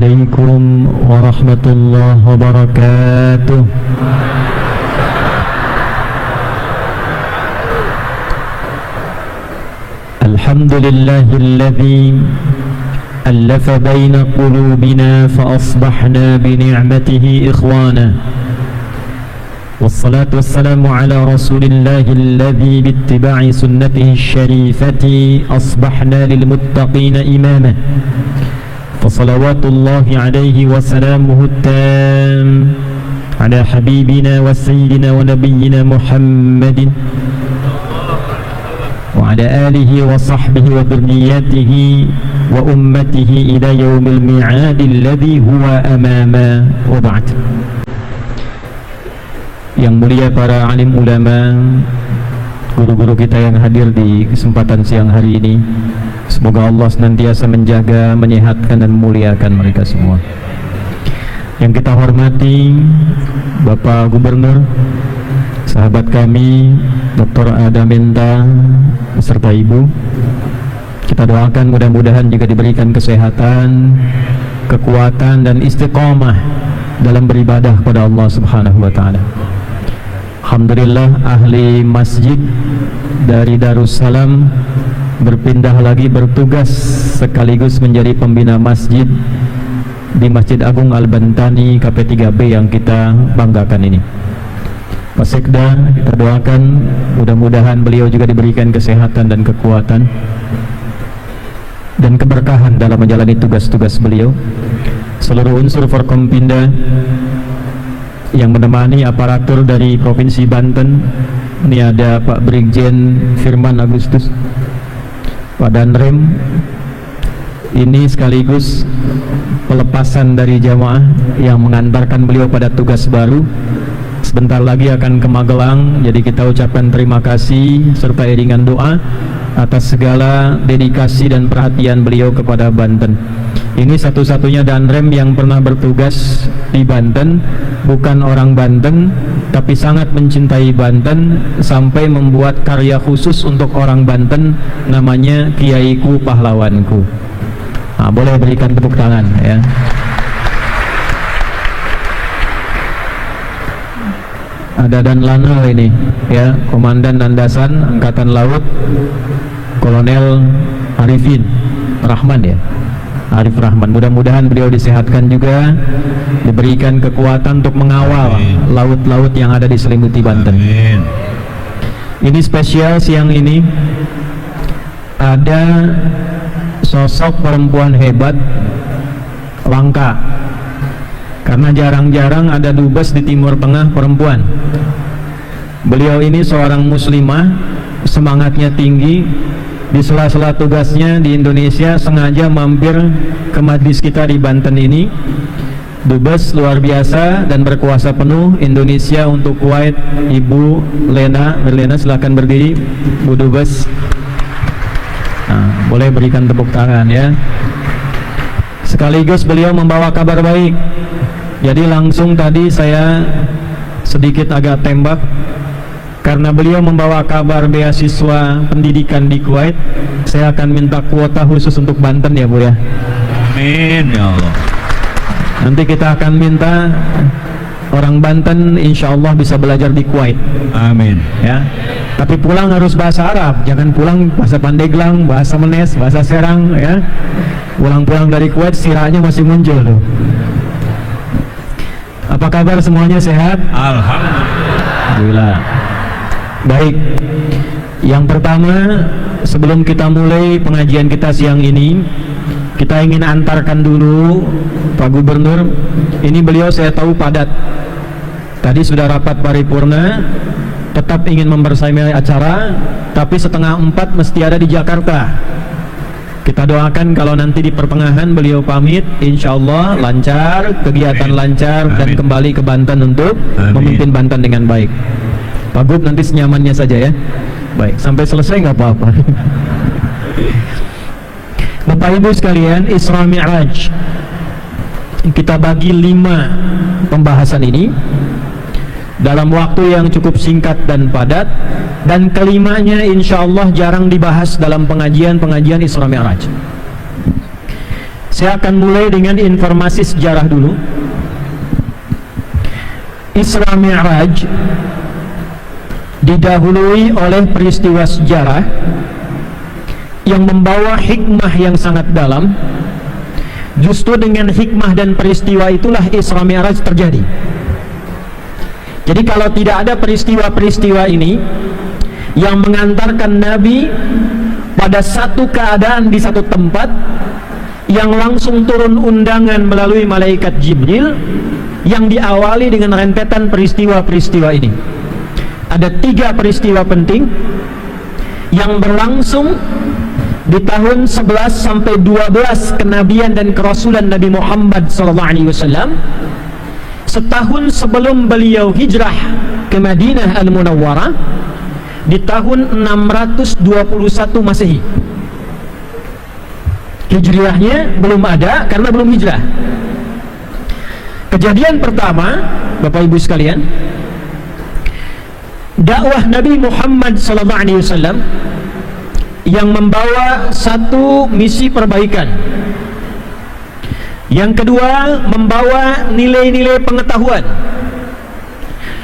عليكم ورحمة الله وبركاته. الحمد لله الذي ألف بين قلوبنا فأصبحنا بنعمته إخوانا، والصلاة والسلام على رسول الله الذي باتباع سنته الشريفة أصبحنا للمتقين إماما، فصلوات الله عليه وسلامه التام على حبيبنا وسيدنا ونبينا محمد وعلى آله وصحبه وذريته وأمته إلى يوم الميعاد الذي هو أماما وبعد. Yang mulia para alim ulama, guru-guru kita yang hadir di kesempatan siang hari ini, semoga Allah senantiasa menjaga, menyehatkan dan memuliakan mereka semua. Yang kita hormati Bapak Gubernur, sahabat kami Dr. Adamenta beserta Ibu, kita doakan mudah-mudahan juga diberikan kesehatan, kekuatan dan istiqomah dalam beribadah kepada Allah Subhanahu wa taala. Alhamdulillah, ahli masjid dari Darussalam berpindah lagi bertugas sekaligus menjadi pembina masjid di Masjid Agung Al-Bantani KP3B yang kita banggakan ini. Pak Sekda, kita doakan mudah-mudahan beliau juga diberikan kesehatan dan kekuatan dan keberkahan dalam menjalani tugas-tugas beliau. Seluruh unsur Forkompinda yang menemani aparatur dari Provinsi Banten, ini ada Pak Brigjen Firman Agustus, Pak Danrem, ini sekaligus pelepasan dari jamaah yang mengantarkan beliau pada tugas baru. Sebentar lagi akan ke Magelang, jadi kita ucapkan terima kasih serta iringan doa atas segala dedikasi dan perhatian beliau kepada Banten. Ini satu-satunya Danrem yang pernah bertugas di Banten, bukan orang Banten tapi sangat mencintai Banten sampai membuat karya khusus untuk orang Banten, namanya Kiaiku Pahlawanku. Nah, boleh berikan tepuk tangan ya. Ada Dan Lanal ini ya, Komandan Landasan Angkatan Laut, Kolonel Arifin Rahman ya, Arif Rahman. Mudah-mudahan beliau disehatkan juga, diberikan kekuatan untuk mengawal laut-laut yang ada di selimuti Banten. Amin. Ini spesial siang ini ada sosok perempuan hebat, langka, karena jarang-jarang ada dubes di Timur Tengah perempuan. Beliau ini seorang muslimah, semangatnya tinggi. Di sela-sela tugasnya di Indonesia sengaja mampir ke majlis kita di Banten ini. Dubes luar biasa dan berkuasa penuh Indonesia untuk Kuwait, Ibu Lena. Lena silakan berdiri, Bu Dubes. Nah, boleh berikan tepuk tangan ya. Sekaligus beliau membawa kabar baik. Jadi langsung tadi saya sedikit agak tembak karena beliau membawa kabar beasiswa pendidikan di Kuwait. Saya akan minta kuota khusus untuk Banten ya Bu ya. Amin ya Allah. Nanti kita akan minta orang Banten insya Allah bisa belajar di Kuwait. Amin ya. Tapi pulang harus bahasa Arab, jangan pulang bahasa Pandeglang, bahasa Menes, bahasa Serang ya. Pulang-pulang dari Kuwait sirahnya masih muncul tuh. Apa kabar semuanya, sehat? Alhamdulillah. Baik, yang pertama sebelum kita mulai pengajian kita siang ini, kita ingin antarkan dulu Pak Gubernur. Ini beliau saya tahu padat. Tadi sudah rapat paripurna, tetap ingin mempersamai acara, tapi 3:30 mesti ada di Jakarta. Kita doakan kalau nanti di pertengahan beliau pamit, insya Allah lancar, kegiatan lancar. Amin. Dan kembali ke Banten untuk memimpin Banten dengan baik. Pak Gub nanti senyamannya saja ya. Baik, sampai selesai nggak apa-apa. Bapak Ibu sekalian, Isra Mi'raj kita bagi 5 pembahasan ini dalam waktu yang cukup singkat dan padat, dan kelimanya insya Allah jarang dibahas dalam pengajian Isra Mi'raj. Saya akan mulai dengan informasi sejarah dulu. Isra Mi'raj didahului oleh peristiwa sejarah yang membawa hikmah yang sangat dalam. Justru dengan hikmah dan peristiwa itulah Isra Mi'raj terjadi. Jadi kalau tidak ada peristiwa-peristiwa ini yang mengantarkan Nabi pada satu keadaan di satu tempat, yang langsung turun undangan melalui malaikat Jibril, yang diawali dengan rentetan peristiwa-peristiwa ini. Ada 3 peristiwa penting yang berlangsung di tahun 11 sampai 12 kenabian dan kerasulan Nabi Muhammad SAW, setahun sebelum beliau hijrah ke Madinah Al-Munawwarah di tahun 621 Masehi. Hijriahnya belum ada karena belum hijrah. Kejadian pertama, Bapak Ibu sekalian, dakwah Nabi Muhammad SAW yang membawa satu misi perbaikan. Yang kedua, membawa nilai-nilai pengetahuan.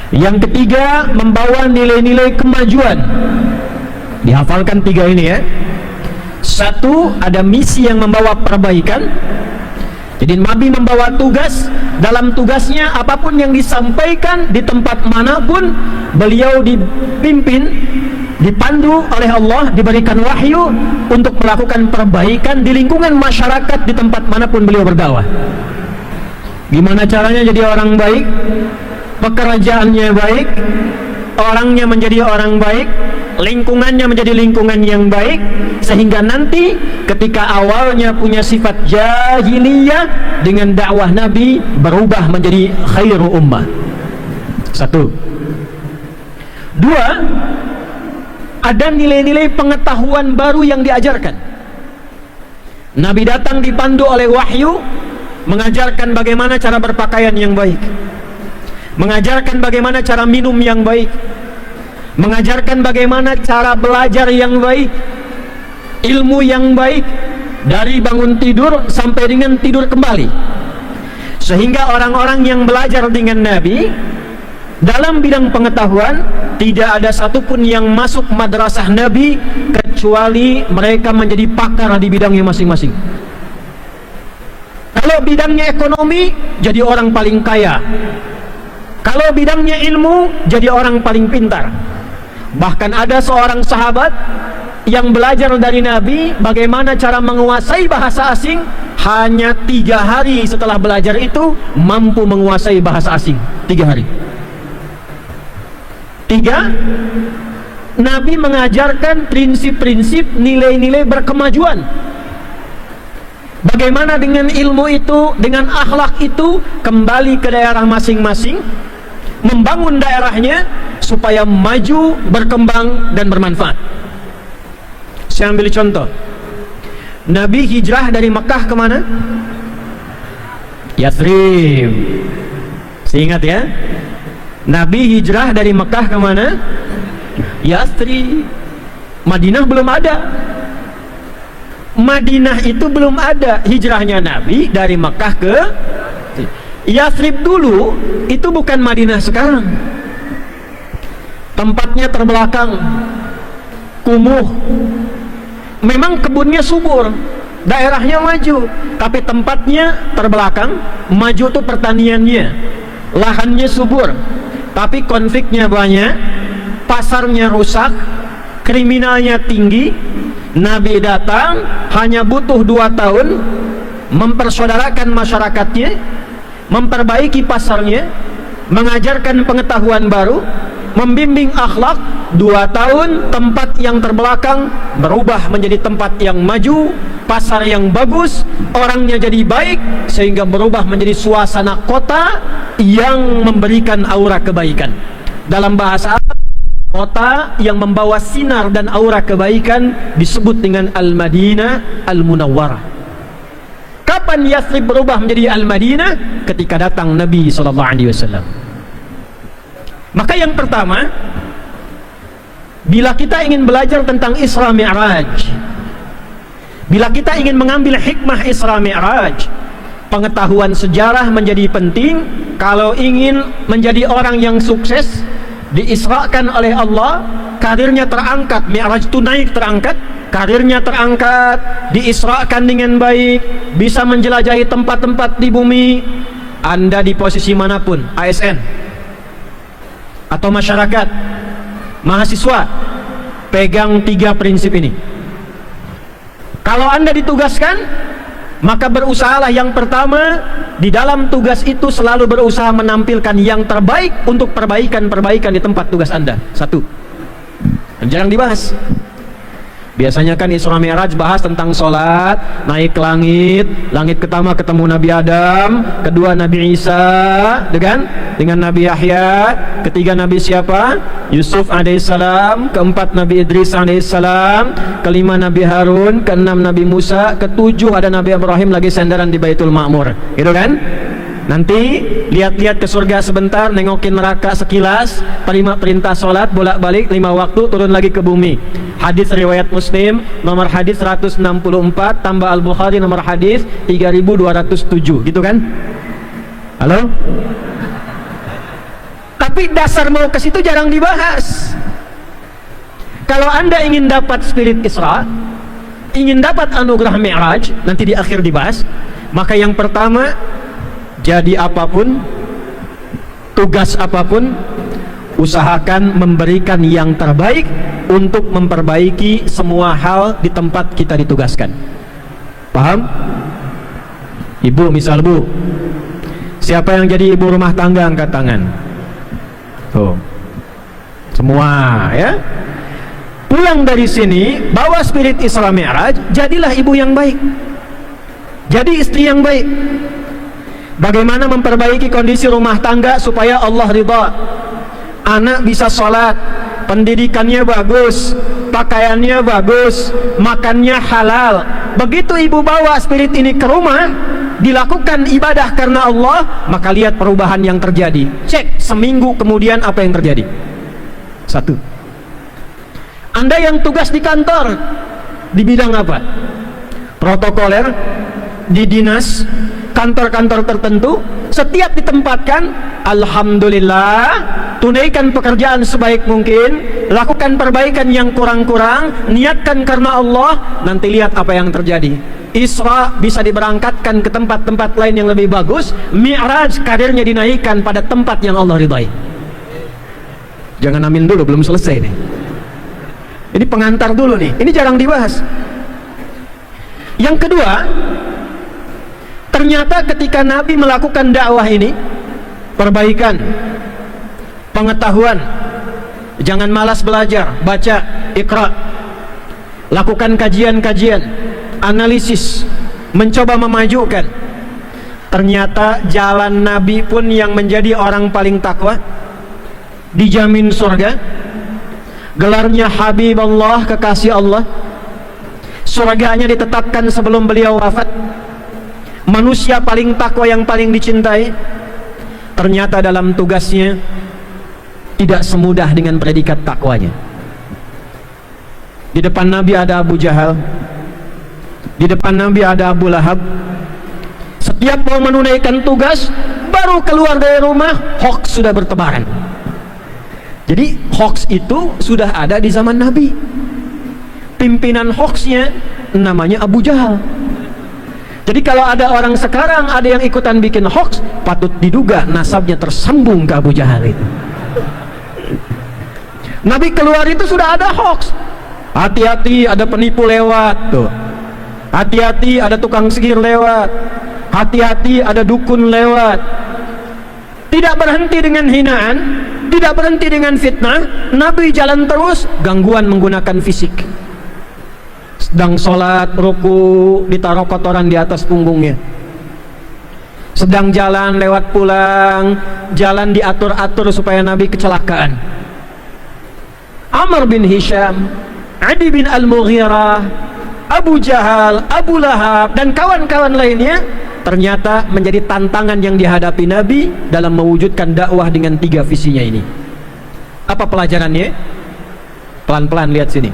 Yang ketiga, membawa nilai-nilai kemajuan. Dihafalkan 3 ini ya. Satu, ada misi yang membawa perbaikan. Jadi Nabi membawa tugas, dalam tugasnya apapun yang disampaikan di tempat manapun beliau dipimpin, dipandu oleh Allah, diberikan wahyu untuk melakukan perbaikan di lingkungan masyarakat di tempat manapun beliau berdakwah. Gimana caranya jadi orang baik? Pekerjaannya baik, orangnya menjadi orang baik, lingkungannya menjadi lingkungan yang baik, sehingga nanti ketika awalnya punya sifat jahiliyah, dengan dakwah Nabi berubah menjadi khairu ummah. 1. 2, ada nilai-nilai pengetahuan baru yang diajarkan. Nabi datang dipandu oleh wahyu, mengajarkan bagaimana cara berpakaian yang baik, mengajarkan bagaimana cara minum yang baik, mengajarkan bagaimana cara belajar yang baik, ilmu yang baik, dari bangun tidur sampai dengan tidur kembali. Sehingga orang-orang yang belajar dengan Nabi dalam bidang pengetahuan, tidak ada satupun yang masuk madrasah Nabi kecuali mereka menjadi pakar di bidangnya masing-masing. Kalau bidangnya ekonomi, jadi orang paling kaya. Kalau bidangnya ilmu, jadi orang paling pintar. Bahkan ada seorang sahabat yang belajar dari Nabi bagaimana cara menguasai bahasa asing. Hanya 3 hari setelah belajar itu mampu menguasai bahasa asing. 3 hari. 3, Nabi mengajarkan prinsip-prinsip, nilai-nilai berkemajuan. Bagaimana dengan ilmu itu, dengan akhlak itu, kembali ke daerah masing-masing, membangun daerahnya supaya maju, berkembang, dan bermanfaat. Saya ambil contoh. Nabi hijrah dari Mekah kemana? Yathrib. Saya ingat ya. Nabi hijrah dari Mekah kemana? Yathrib. Madinah belum ada. Madinah itu belum ada. Hijrahnya Nabi dari Mekah ke Yathrib dulu. Itu bukan Madinah sekarang. Tempatnya terbelakang, kumuh. Memang kebunnya subur, daerahnya maju, tapi tempatnya terbelakang. Maju tuh pertaniannya, lahannya subur, tapi konfliknya banyak, pasarnya rusak, kriminalnya tinggi. Nabi datang hanya butuh 2 tahun mempersaudarakan masyarakatnya, memperbaiki pasarnya, mengajarkan pengetahuan baru, membimbing akhlak. 2 tahun tempat yang terbelakang berubah menjadi tempat yang maju, pasar yang bagus, orangnya jadi baik, sehingga berubah menjadi suasana kota yang memberikan aura kebaikan. Dalam bahasa Arab, kota yang membawa sinar dan aura kebaikan disebut dengan Al-Madinah Al-Munawwarah. Kapan Yathrib berubah menjadi Al-Madinah? Ketika datang Nabi SAW. Maka yang pertama, bila kita ingin belajar tentang Isra Mi'raj, Bila kita ingin mengambil hikmah Isra Mi'raj, pengetahuan sejarah menjadi penting. Kalau ingin menjadi orang yang sukses, diisrakan oleh Allah, karirnya terangkat, Mi'raj itu naik terangkat, karirnya terangkat, diisrakan dengan baik, bisa menjelajahi tempat-tempat di bumi. Anda di posisi manapun, ASN atau masyarakat, mahasiswa, pegang 3 prinsip ini. Kalau Anda ditugaskan, maka berusahalah yang pertama, di dalam tugas itu selalu berusaha menampilkan yang terbaik untuk perbaikan-perbaikan di tempat tugas Anda. 1. Jarang dibahas. Biasanya kan Isra Mi'raj bahas tentang sholat, naik ke langit, langit pertama ketemu Nabi Adam, kedua Nabi Isa dengan Nabi Yahya, ketiga Nabi siapa? Yusuf alaihissalam, keempat Nabi Idris alaihissalam, kelima Nabi Harun, keenam Nabi Musa, ketujuh ada Nabi Ibrahim lagi sendaran di Baitul Ma'mur. Gitu kan? Nanti lihat-lihat ke surga sebentar, nengokin neraka sekilas, terima perintah sholat bolak-balik 5 waktu, turun lagi ke bumi. Hadis riwayat Muslim nomor hadis 164 tambah Al-Bukhari nomor hadis 3207. Gitu kan? Halo? Tapi dasar mau ke situ jarang dibahas. Kalau Anda ingin dapat spirit Isra, ingin dapat anugerah Mi'raj, nanti di akhir dibahas, maka yang pertama, jadi apapun, tugas apapun, usahakan memberikan yang terbaik untuk memperbaiki semua hal di tempat kita ditugaskan. Paham? Ibu, misal Bu, siapa yang jadi ibu rumah tangga angkat tangan? Tuh, semua ya. Pulang dari sini, bawa spirit Isra Mi'raj, jadilah ibu yang baik, jadi istri yang baik. Bagaimana memperbaiki kondisi rumah tangga supaya Allah ridha? Anak bisa sholat, pendidikannya bagus, pakaiannya bagus, makannya halal. Begitu ibu bawa spirit ini ke rumah, dilakukan ibadah karena Allah, maka lihat perubahan yang terjadi. Cek seminggu kemudian apa yang terjadi. 1. Anda yang tugas di kantor, di bidang apa? Protokoler, di dinas, kantor-kantor tertentu, setiap ditempatkan, alhamdulillah, tunaikan pekerjaan sebaik mungkin, lakukan perbaikan yang kurang-kurang, niatkan karena Allah, nanti lihat apa yang terjadi. Isra bisa diberangkatkan ke tempat-tempat lain yang lebih bagus, Mi'raj karirnya dinaikkan pada tempat yang Allah ridhai. Jangan amin dulu, belum selesai nih. Ini pengantar dulu nih, ini jarang dibahas. Yang kedua, ternyata ketika Nabi melakukan dakwah ini, perbaikan, pengetahuan, jangan malas belajar, baca, ikra, lakukan kajian-kajian, analisis, mencoba memajukan. Ternyata jalan Nabi pun yang menjadi orang paling takwa, dijamin surga. Gelarnya Habib Allah, kekasih Allah. Surganya ditetapkan sebelum beliau wafat. Manusia paling takwa yang paling dicintai. Ternyata dalam tugasnya tidak semudah dengan predikat takwanya. Di depan Nabi ada Abu Jahal, di depan Nabi ada Abu Lahab. Setiap mau menunaikan tugas, baru keluar dari rumah, hoax sudah bertebaran. Jadi hoax itu sudah ada di zaman Nabi. Pimpinan hoaxnya namanya Abu Jahal. Jadi kalau ada orang sekarang ada yang ikutan bikin hoax, patut diduga nasabnya tersambung ke Abu Jahal itu. Nabi keluar itu sudah ada hoax. Hati-hati ada penipu lewat tuh. Hati-hati ada tukang sihir lewat. Hati-hati ada dukun lewat. Tidak berhenti dengan hinaan, tidak berhenti dengan fitnah. Nabi jalan terus, gangguan menggunakan fisik. Sedang sholat, ruku, ditaruh kotoran di atas punggungnya. Sedang jalan, lewat pulang, jalan diatur-atur supaya Nabi kecelakaan. Amr bin Hisham, Adi bin Al-Mughirah, Abu Jahal, Abu Lahab, dan kawan-kawan lainnya ternyata menjadi tantangan yang dihadapi Nabi dalam mewujudkan dakwah dengan 3 visinya ini. Apa pelajarannya? Pelan-pelan lihat sini.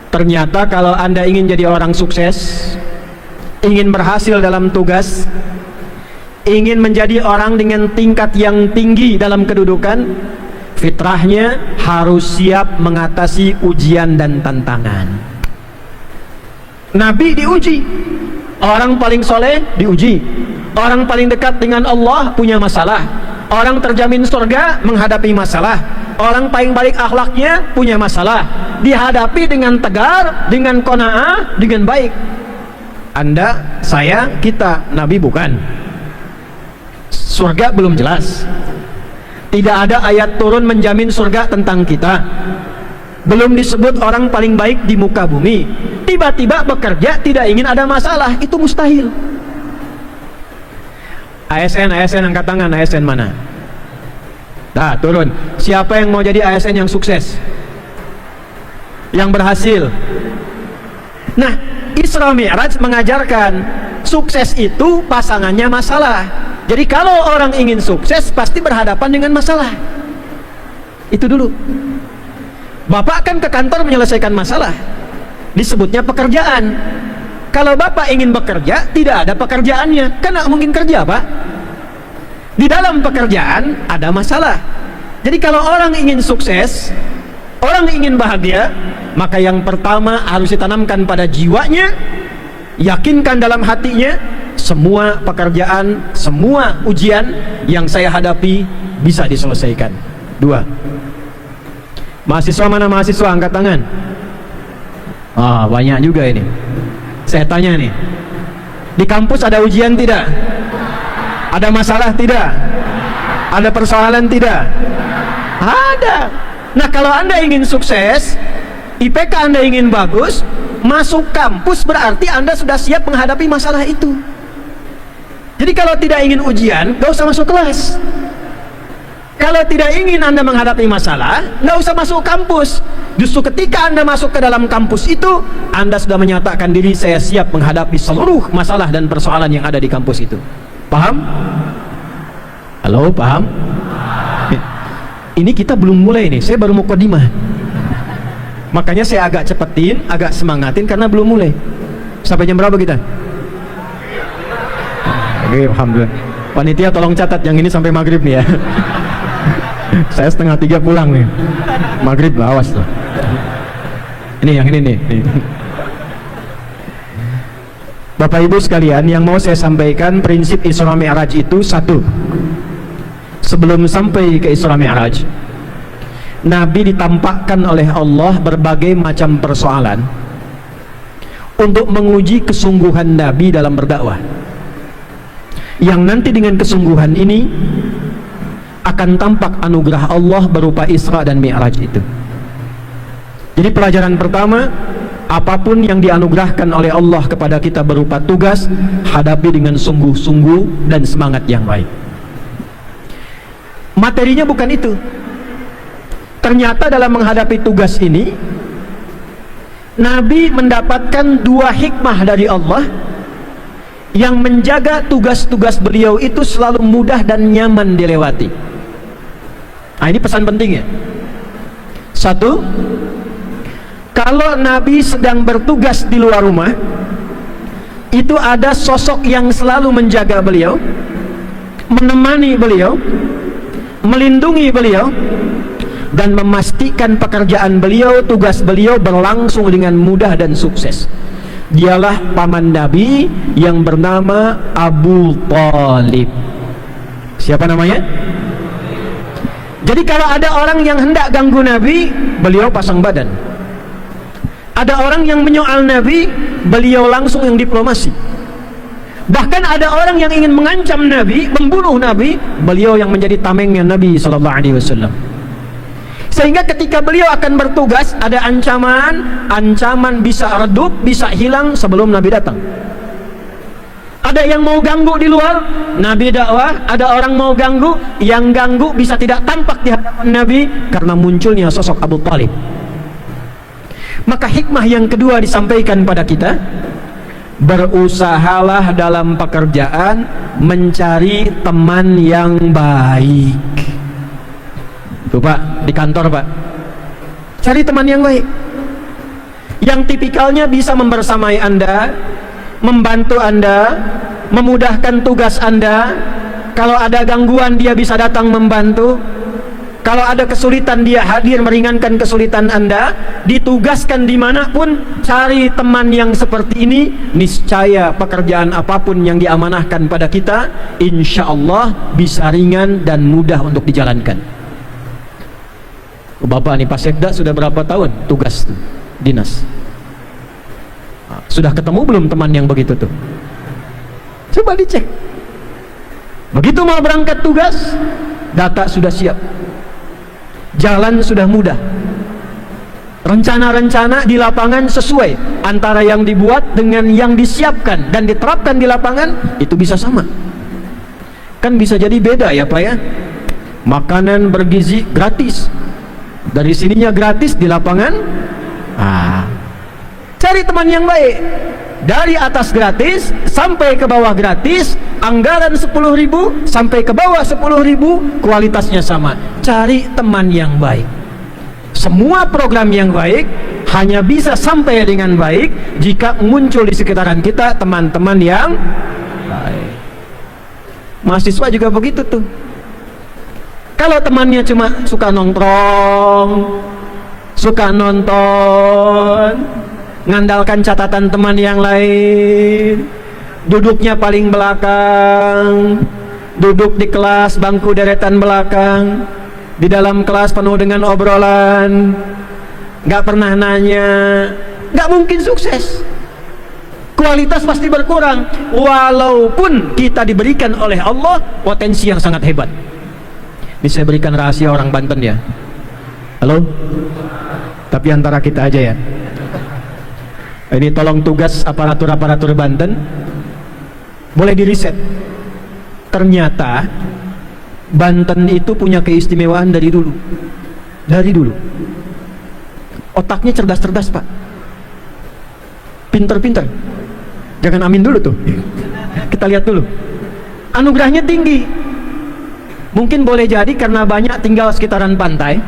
Ternyata kalau Anda ingin jadi orang sukses, ingin berhasil dalam tugas, ingin menjadi orang dengan tingkat yang tinggi dalam kedudukan, fitrahnya harus siap mengatasi ujian dan tantangan. Nabi diuji, orang paling soleh diuji, orang paling dekat dengan Allah punya masalah, orang terjamin surga menghadapi masalah, orang paling baik akhlaknya punya masalah, dihadapi dengan tegar, dengan qanaah, dengan baik. Anda, saya, kita, Nabi bukan. Surga belum jelas. Tidak ada ayat turun menjamin surga tentang kita. Belum disebut orang paling baik di muka bumi. Tiba-tiba bekerja tidak ingin ada masalah, itu mustahil. ASN angkat tangan. ASN mana? Nah, turun. Siapa yang mau jadi ASN yang sukses? Yang berhasil? Nah, Isra Mi'raj mengajarkan sukses itu pasangannya masalah. Jadi kalau orang ingin sukses pasti berhadapan dengan masalah. Itu dulu. Bapak kan ke kantor menyelesaikan masalah, disebutnya pekerjaan. Kalau Bapak ingin bekerja, tidak ada pekerjaannya, kan nggak mungkin kerja, Pak. Di dalam pekerjaan ada masalah. Jadi kalau orang ingin sukses, orang ingin bahagia, maka yang pertama harus ditanamkan pada jiwanya, yakinkan dalam hatinya, semua pekerjaan, semua ujian yang saya hadapi bisa diselesaikan. 2. Mahasiswa mana mahasiswa? Angkat tangan. Banyak juga ini. Saya tanya nih, di kampus ada ujian tidak? Ada masalah tidak? Ada persoalan tidak? Ada. Nah, kalau Anda ingin sukses, IPK Anda ingin bagus, masuk kampus berarti Anda sudah siap menghadapi masalah itu. Jadi kalau tidak ingin ujian, gak usah masuk kelas. Kalau tidak ingin Anda menghadapi masalah, nggak usah masuk kampus. Justru ketika Anda masuk ke dalam kampus itu, Anda sudah menyatakan diri, saya siap menghadapi seluruh masalah dan persoalan yang ada di kampus itu. Paham? Halo, paham? Ini kita belum mulai nih, saya baru mau mukadimah. Makanya saya agak cepetin, agak semangatin karena belum mulai. Sampai jam berapa kita? Oke, alhamdulillah. Panitia tolong catat yang ini sampai maghrib nih ya. Saya 2:30 pulang nih. Maghrib lah, awas loh. Ini yang ini nih. Bapak Ibu sekalian, yang mau saya sampaikan, prinsip Isra Mi'raj itu satu. Sebelum sampai ke Isra Mi'raj, Nabi ditampakkan oleh Allah berbagai macam persoalan untuk menguji kesungguhan Nabi dalam berdakwah. Yang nanti dengan kesungguhan ini akan tampak anugerah Allah berupa Isra dan Mi'raj itu. Jadi pelajaran pertama, apapun yang dianugerahkan oleh Allah kepada kita berupa tugas, hadapi dengan sungguh-sungguh dan semangat yang baik. Materinya bukan itu. Ternyata dalam menghadapi tugas ini, Nabi mendapatkan 2 hikmah dari Allah yang menjaga tugas-tugas beliau itu selalu mudah dan nyaman dilewati. Nah, ini pesan penting ya. 1, kalau Nabi sedang bertugas di luar rumah, itu ada sosok yang selalu menjaga beliau, menemani beliau, melindungi beliau, dan memastikan pekerjaan beliau, tugas beliau berlangsung dengan mudah dan sukses. Dialah paman Nabi yang bernama Abu Thalib. Siapa namanya? Jadi kalau ada orang yang hendak ganggu Nabi, beliau pasang badan. Ada orang yang menyoal Nabi, beliau langsung yang diplomasi. Bahkan ada orang yang ingin mengancam Nabi, membunuh Nabi, beliau yang menjadi tamengnya Nabi SAW. Sehingga ketika beliau akan bertugas, ada ancaman bisa redup, bisa hilang sebelum Nabi datang. Ada yang mau ganggu di luar, Nabi dakwah. Ada orang mau ganggu, yang ganggu bisa tidak tampak di hadapan Nabi karena munculnya sosok Abu Thalib. Maka hikmah yang kedua disampaikan pada kita, berusahalah dalam pekerjaan mencari teman yang baik. Tuh Pak, di kantor Pak, cari teman yang baik. yang tipikalnya bisa membersamai Anda, membantu Anda, memudahkan tugas Anda. Kalau ada gangguan dia bisa datang membantu. Kalau ada kesulitan dia hadir meringankan kesulitan Anda. Ditugaskan dimanapun, cari teman yang seperti ini, niscaya pekerjaan apapun yang diamanahkan pada kita, insya Allah bisa ringan dan mudah untuk dijalankan. Bapak nih Pak Sekda sudah berapa tahun tugas dinas? Sudah ketemu belum teman yang begitu tuh? Coba dicek. Begitu mau berangkat tugas, data sudah siap, jalan sudah mudah, rencana-rencana di lapangan sesuai antara yang dibuat dengan yang disiapkan dan diterapkan di lapangan, itu bisa sama. Kan bisa jadi beda ya Pak ya. Makanan bergizi gratis, dari sininya gratis, di lapangan cari teman yang baik. Dari atas gratis sampai ke bawah gratis, anggaran 10.000 sampai ke bawah 10.000, kualitasnya sama. Cari teman yang baik. Semua program yang baik hanya bisa sampai dengan baik jika muncul di sekitaran kita teman-teman yang baik. Mahasiswa juga begitu tuh. Kalau temannya cuma suka nongkrong, suka nonton, ngandalkan catatan teman yang lain, duduknya paling belakang, duduk di kelas bangku deretan belakang, di dalam kelas penuh dengan obrolan, nggak pernah nanya, nggak mungkin sukses. Kualitas pasti berkurang, walaupun kita diberikan oleh Allah potensi yang sangat hebat. Ini saya berikan rahasia orang Banten ya. Halo? Tapi antara kita aja ya. Ini tolong tugas aparatur-aparatur Banten, boleh diriset. Ternyata Banten itu punya keistimewaan dari dulu. Dari dulu. Otaknya cerdas-cerdas Pak. Pinter-pinter. Jangan amin dulu tuh. Kita lihat dulu. Anugerahnya tinggi. Mungkin boleh jadi karena banyak tinggal sekitaran pantai,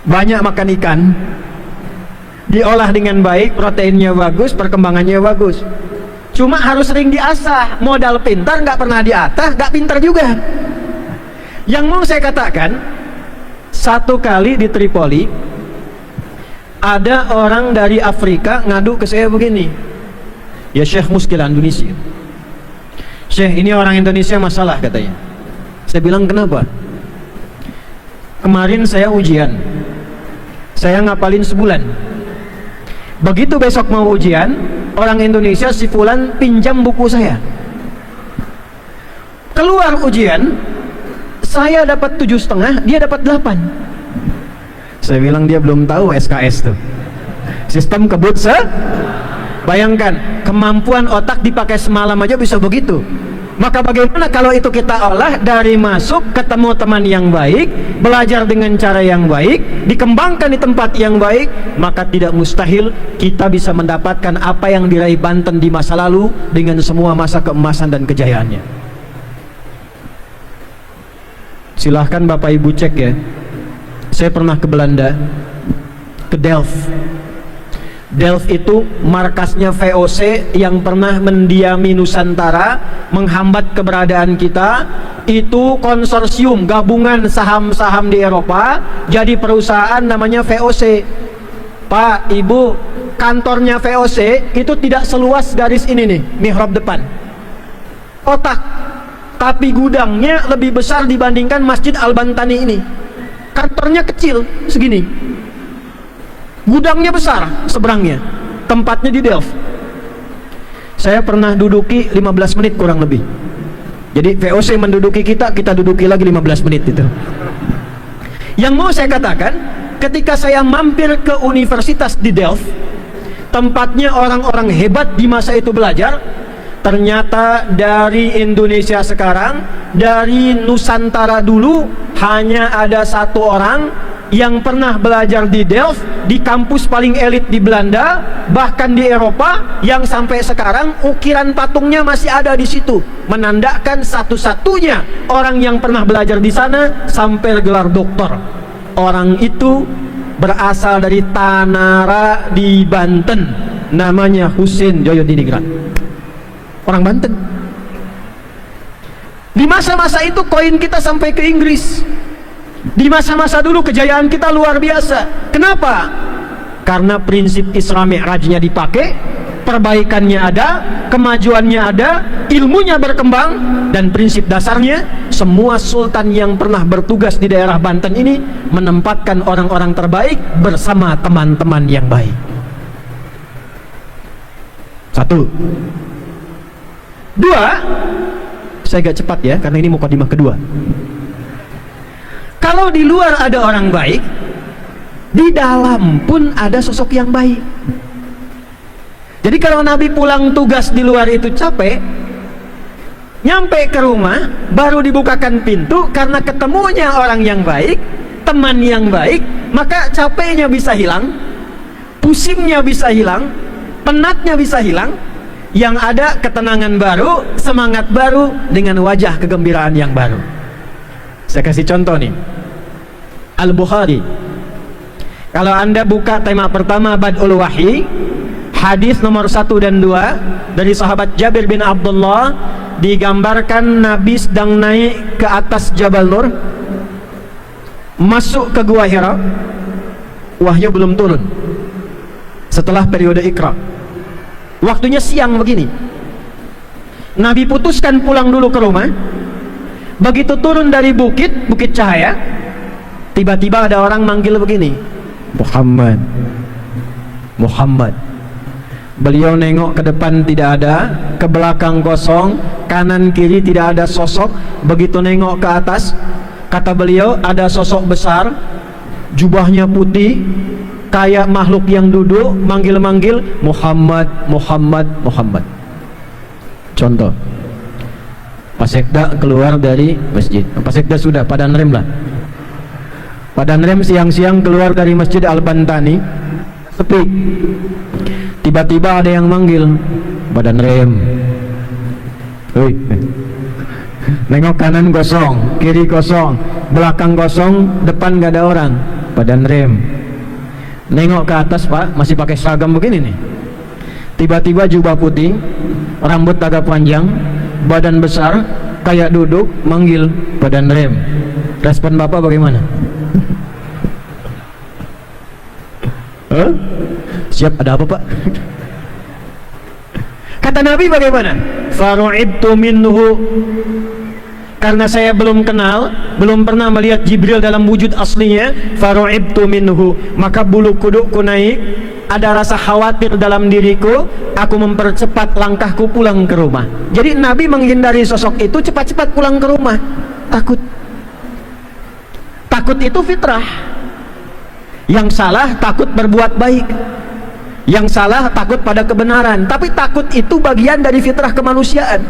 banyak makan ikan, diolah dengan baik, proteinnya bagus, perkembangannya bagus. Cuma harus sering diasah. Modal pintar nggak pernah diasah, nggak pintar juga. Yang mau saya katakan, satu kali di Tripoli ada orang dari Afrika ngadu ke saya begini, ya Syekh, muskilah Indonesia. Syekh, ini orang Indonesia masalah katanya. Saya bilang kenapa? Kemarin saya ujian, saya ngapalin sebulan. Begitu besok mau ujian, orang Indonesia si fulan pinjam buku saya. Keluar ujian, saya dapat 7,5, dia dapat 8. Saya bilang dia belum tahu SKS tuh. Sistem kebut bayangkan, kemampuan otak dipakai semalam aja bisa begitu. Maka bagaimana kalau itu kita olah dari masuk, ketemu teman yang baik, belajar dengan cara yang baik, dikembangkan di tempat yang baik, maka tidak mustahil kita bisa mendapatkan apa yang diraih Banten di masa lalu dengan semua masa keemasan dan kejayaannya. Silahkan Bapak Ibu cek ya. Saya pernah ke Belanda, ke Delft. Delft itu markasnya VOC yang pernah mendiami Nusantara, menghambat keberadaan kita. Itu konsorsium gabungan saham-saham di Eropa, jadi perusahaan namanya VOC. Pak, Ibu, kantornya VOC itu tidak seluas garis ini nih, mihrab depan. Otak. Tapi gudangnya lebih besar dibandingkan Masjid Al-Bantani ini. Kantornya kecil segini. Gudangnya besar seberangnya. Tempatnya di Delft. Saya pernah duduki 15 menit kurang lebih. Jadi VOC menduduki kita, kita duduki lagi 15 menit itu. Yang mau saya katakan, ketika saya mampir ke universitas di Delft, tempatnya orang-orang hebat di masa itu belajar, ternyata dari Indonesia sekarang, dari Nusantara dulu, hanya ada satu orang yang pernah belajar di Delft, di kampus paling elit di Belanda, bahkan di Eropa, yang sampai sekarang ukiran patungnya masih ada di situ, menandakan satu-satunya orang yang pernah belajar di sana sampai gelar doktor. Orang itu berasal dari Tanara di Banten, namanya Husein Joyodiningrat, orang Banten. Di masa-masa itu koin kita sampai ke Inggris. Di masa-masa dulu kejayaan kita luar biasa. Kenapa? Karena prinsip Isra Mi'rajnya dipakai, perbaikannya ada, kemajuannya ada, ilmunya berkembang, dan prinsip dasarnya semua sultan yang pernah bertugas di daerah Banten ini menempatkan orang-orang terbaik bersama teman-teman yang baik. Satu. Dua, saya agak cepat ya karena ini mukadimah kedua. Kalau di luar ada orang baik, di dalam pun ada sosok yang baik. Jadi kalau Nabi pulang tugas di luar itu capek, nyampe ke rumah baru dibukakan pintu, karena ketemunya orang yang baik, teman yang baik, maka capeknya bisa hilang, pusingnya bisa hilang, penatnya bisa hilang. Yang ada ketenangan baru, semangat baru, dengan wajah kegembiraan yang baru. Saya kasih contoh nih, Al-Bukhari. Kalau anda buka tema pertama Bad'ul Wahyi, hadis nomor 1 dan 2 dari sahabat Jabir bin Abdullah, digambarkan Nabi sedang naik ke atas Jabal Nur, masuk ke Gua Hira, wahyu belum turun, setelah periode Iqra. Waktunya siang begini. Nabi putuskan pulang dulu ke rumah. Begitu turun dari bukit cahaya, tiba-tiba ada orang manggil begini, Muhammad, Muhammad. Beliau nengok ke depan tidak ada, ke belakang kosong, kanan kiri tidak ada sosok. Begitu nengok ke atas, kata beliau ada sosok besar, jubahnya putih, kayak makhluk yang duduk, manggil-manggil Muhammad, Muhammad, Muhammad. Contoh, Pak Sekda keluar dari masjid. Pak Sekda sudah, Pak Danrem lah. Pak Danrem siang-siang keluar dari Masjid Al-Bantani, sepi. Tiba-tiba ada yang manggil, Pak Danrem. Hei. Nengok kanan kosong, kiri kosong, belakang kosong, depan gak ada orang. Pak Danrem. Nengok ke atas, Pak, masih pakai seragam begini nih. Tiba-tiba jubah putih, rambut agak panjang, badan besar, kayak duduk, manggil Pak Danrem. Respon Bapak bagaimana? Siap, ada apa, Pak? Kata Nabi bagaimana? Faru'ibtu minhu, karena saya belum kenal, belum pernah melihat Jibril dalam wujud aslinya. Faru'ibtu minhu, maka bulu kudukku naik, ada rasa khawatir dalam diriku, aku mempercepat langkahku pulang ke rumah. Jadi Nabi menghindari sosok itu, cepat-cepat pulang ke rumah. Takut itu fitrah. Yang salah takut berbuat baik, yang salah takut pada kebenaran. Tapi takut itu bagian dari fitrah kemanusiaan,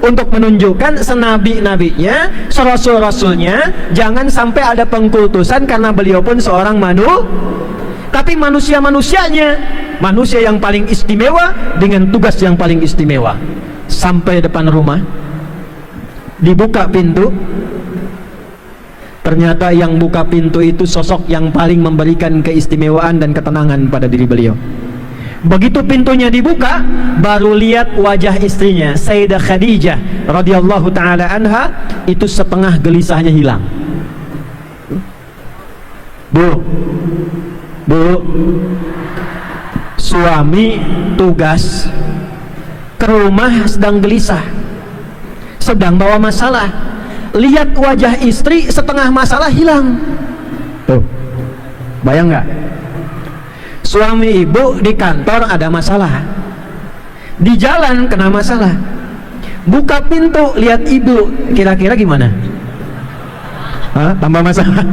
untuk menunjukkan senabi-nabinya, serasul-rasulnya, jangan sampai ada pengkultusan karena beliau pun seorang tapi manusia-manusianya, manusia yang paling istimewa dengan tugas yang paling istimewa. Sampai depan rumah, dibuka pintu, ternyata yang buka pintu itu sosok yang paling memberikan keistimewaan dan ketenangan pada diri beliau. Begitu pintunya dibuka, baru lihat wajah istrinya, Sayyidah Khadijah radhiyallahu taala anha, itu setengah gelisahnya hilang. Bu, suami tugas ke rumah sedang gelisah, sedang bawa masalah. Lihat wajah istri, setengah masalah hilang. Tuh, bayang nggak? Suami ibu di kantor ada masalah, di jalan kena masalah, buka pintu lihat ibu, kira-kira gimana? Tambah masalah.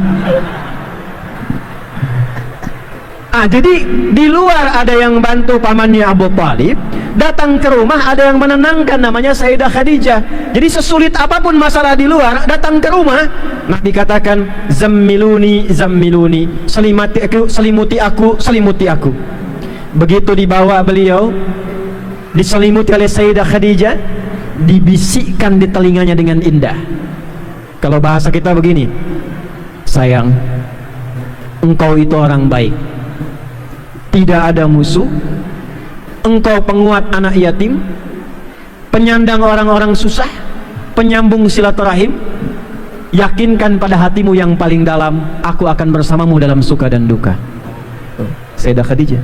Jadi di luar ada yang bantu pamannya Abu Talib, datang ke rumah ada yang menenangkan, namanya Sayyidah Khadijah. Jadi sesulit apapun masalah di luar, datang ke rumah, Nabi katakan, zammiluni, zammiluni, selimuti aku, selimuti aku. Begitu dibawa beliau, diselimuti oleh Sayyidah Khadijah, dibisikkan di telinganya dengan indah. Kalau bahasa kita begini, sayang, engkau itu orang baik, tidak ada musuh, engkau penguat anak yatim, penyandang orang-orang susah, penyambung silaturahim. Yakinkan pada hatimu yang paling dalam, aku akan bersamamu dalam suka dan duka. Sayyidah Khadijah.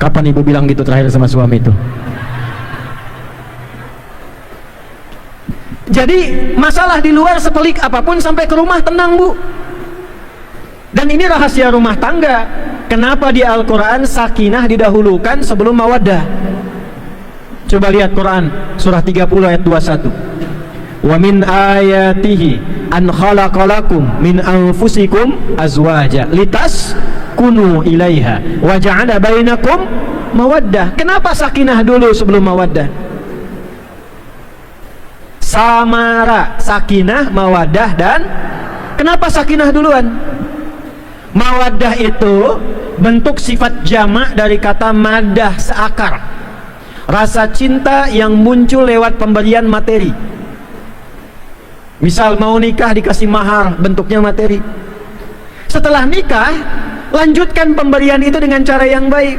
Kapan ibu bilang gitu terakhir sama suami itu? Jadi masalah di luar sepelik apapun sampai ke rumah tenang, Bu. Dan ini rahasia rumah tangga. Kenapa di Al-Quran sakinah didahulukan sebelum mawaddah? Coba lihat Quran surah 30 ayat 21. Wa min ayatihi an khalaqalakum min anfusikum azwaja litaskunu ilaiha wa ja'ala bainakum mawaddah. Kenapa sakinah dulu sebelum mawaddah? Samara, sakinah, mawaddah, dan kenapa sakinah duluan? Mawaddah itu bentuk sifat jamak dari kata madah, seakar. Rasa cinta yang muncul lewat pemberian materi. Misal mau nikah dikasih mahar, bentuknya materi. Setelah nikah, lanjutkan pemberian itu dengan cara yang baik.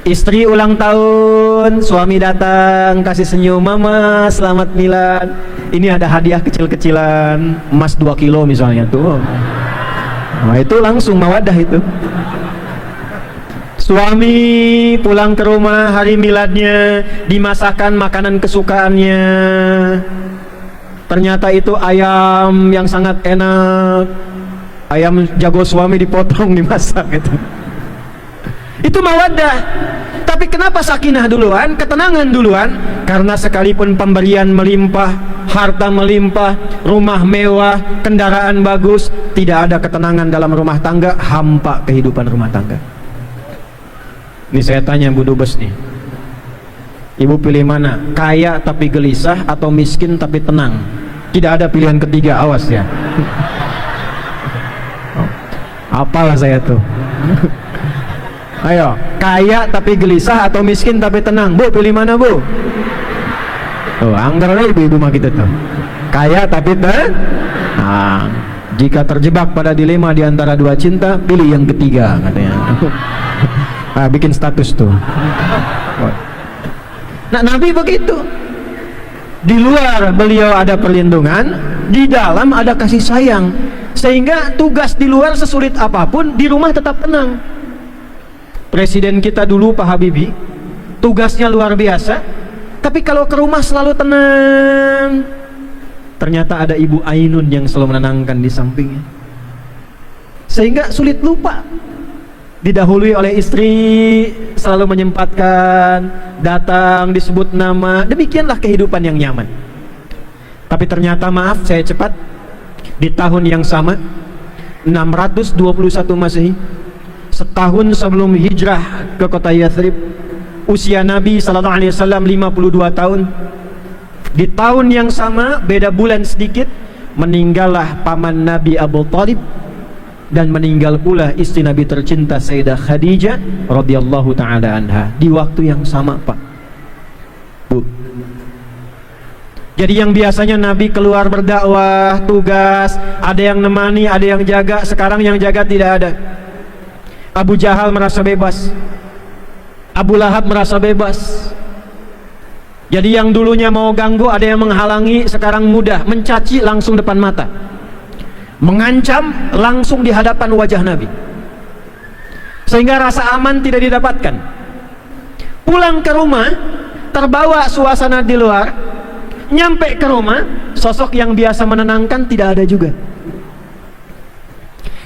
Istri ulang tahun, suami datang kasih senyum, mama selamat milad. Ini ada hadiah kecil-kecilan, emas 2 kilo misalnya tuh. Nah, itu langsung mawaddah itu. Suami pulang ke rumah hari miladnya, dimasakkan makanan kesukaannya. Ternyata itu ayam yang sangat enak, ayam jago suami dipotong, dimasak gitu. Itu mawaddah. Tapi kenapa sakinah duluan, ketenangan duluan? Karena sekalipun pemberian melimpah, harta melimpah, rumah mewah, kendaraan bagus, tidak ada ketenangan dalam rumah tangga, hampa kehidupan rumah tangga. Ini saya tanya Bu Dubes nih, ibu pilih mana? Kaya tapi gelisah atau miskin tapi tenang? Tidak ada pilihan ketiga, awas ya. Apalah saya tuh. Ayo, kaya tapi gelisah atau miskin tapi tenang? Bu, pilih mana, Bu? Oh, anggar ibu-ibu mah kita tuh. Kaya tapi tenang. Nah, jika terjebak pada dilema di antara dua cinta, pilih yang ketiga katanya. Nah, bikin status tuh. Nah, Nabi begitu. Di luar beliau ada perlindungan, di dalam ada kasih sayang. Sehingga tugas di luar sesulit apapun, di rumah tetap tenang. Presiden kita dulu Pak Habibie, tugasnya luar biasa, tapi kalau ke rumah selalu tenang. Ternyata ada Ibu Ainun yang selalu menenangkan di sampingnya. Sehingga sulit lupa. Didahului oleh istri, selalu menyempatkan, datang, disebut nama. Demikianlah kehidupan yang nyaman. Tapi ternyata, maaf saya cepat, di tahun yang sama 621 Masehi, setahun sebelum hijrah ke kota Yathrib, usia Nabi SAW 52 tahun. Di tahun yang sama, beda bulan sedikit, meninggallah paman Nabi Abu Talib, dan meninggal pula istri Nabi tercinta Sayyidah Khadijah radhiyallahu taala anha di waktu yang sama, Pak. Bu. Jadi yang biasanya Nabi keluar berdakwah, tugas, ada yang nemani, ada yang jaga, sekarang yang jaga tidak ada. Abu Jahal merasa bebas, Abu Lahab merasa bebas. Jadi yang dulunya mau ganggu, ada yang menghalangi, sekarang mudah, mencaci langsung depan mata, mengancam langsung di hadapan wajah Nabi, sehingga rasa aman tidak didapatkan. Pulang ke rumah, terbawa suasana di luar, nyampe ke rumah, sosok yang biasa menenangkan tidak ada juga.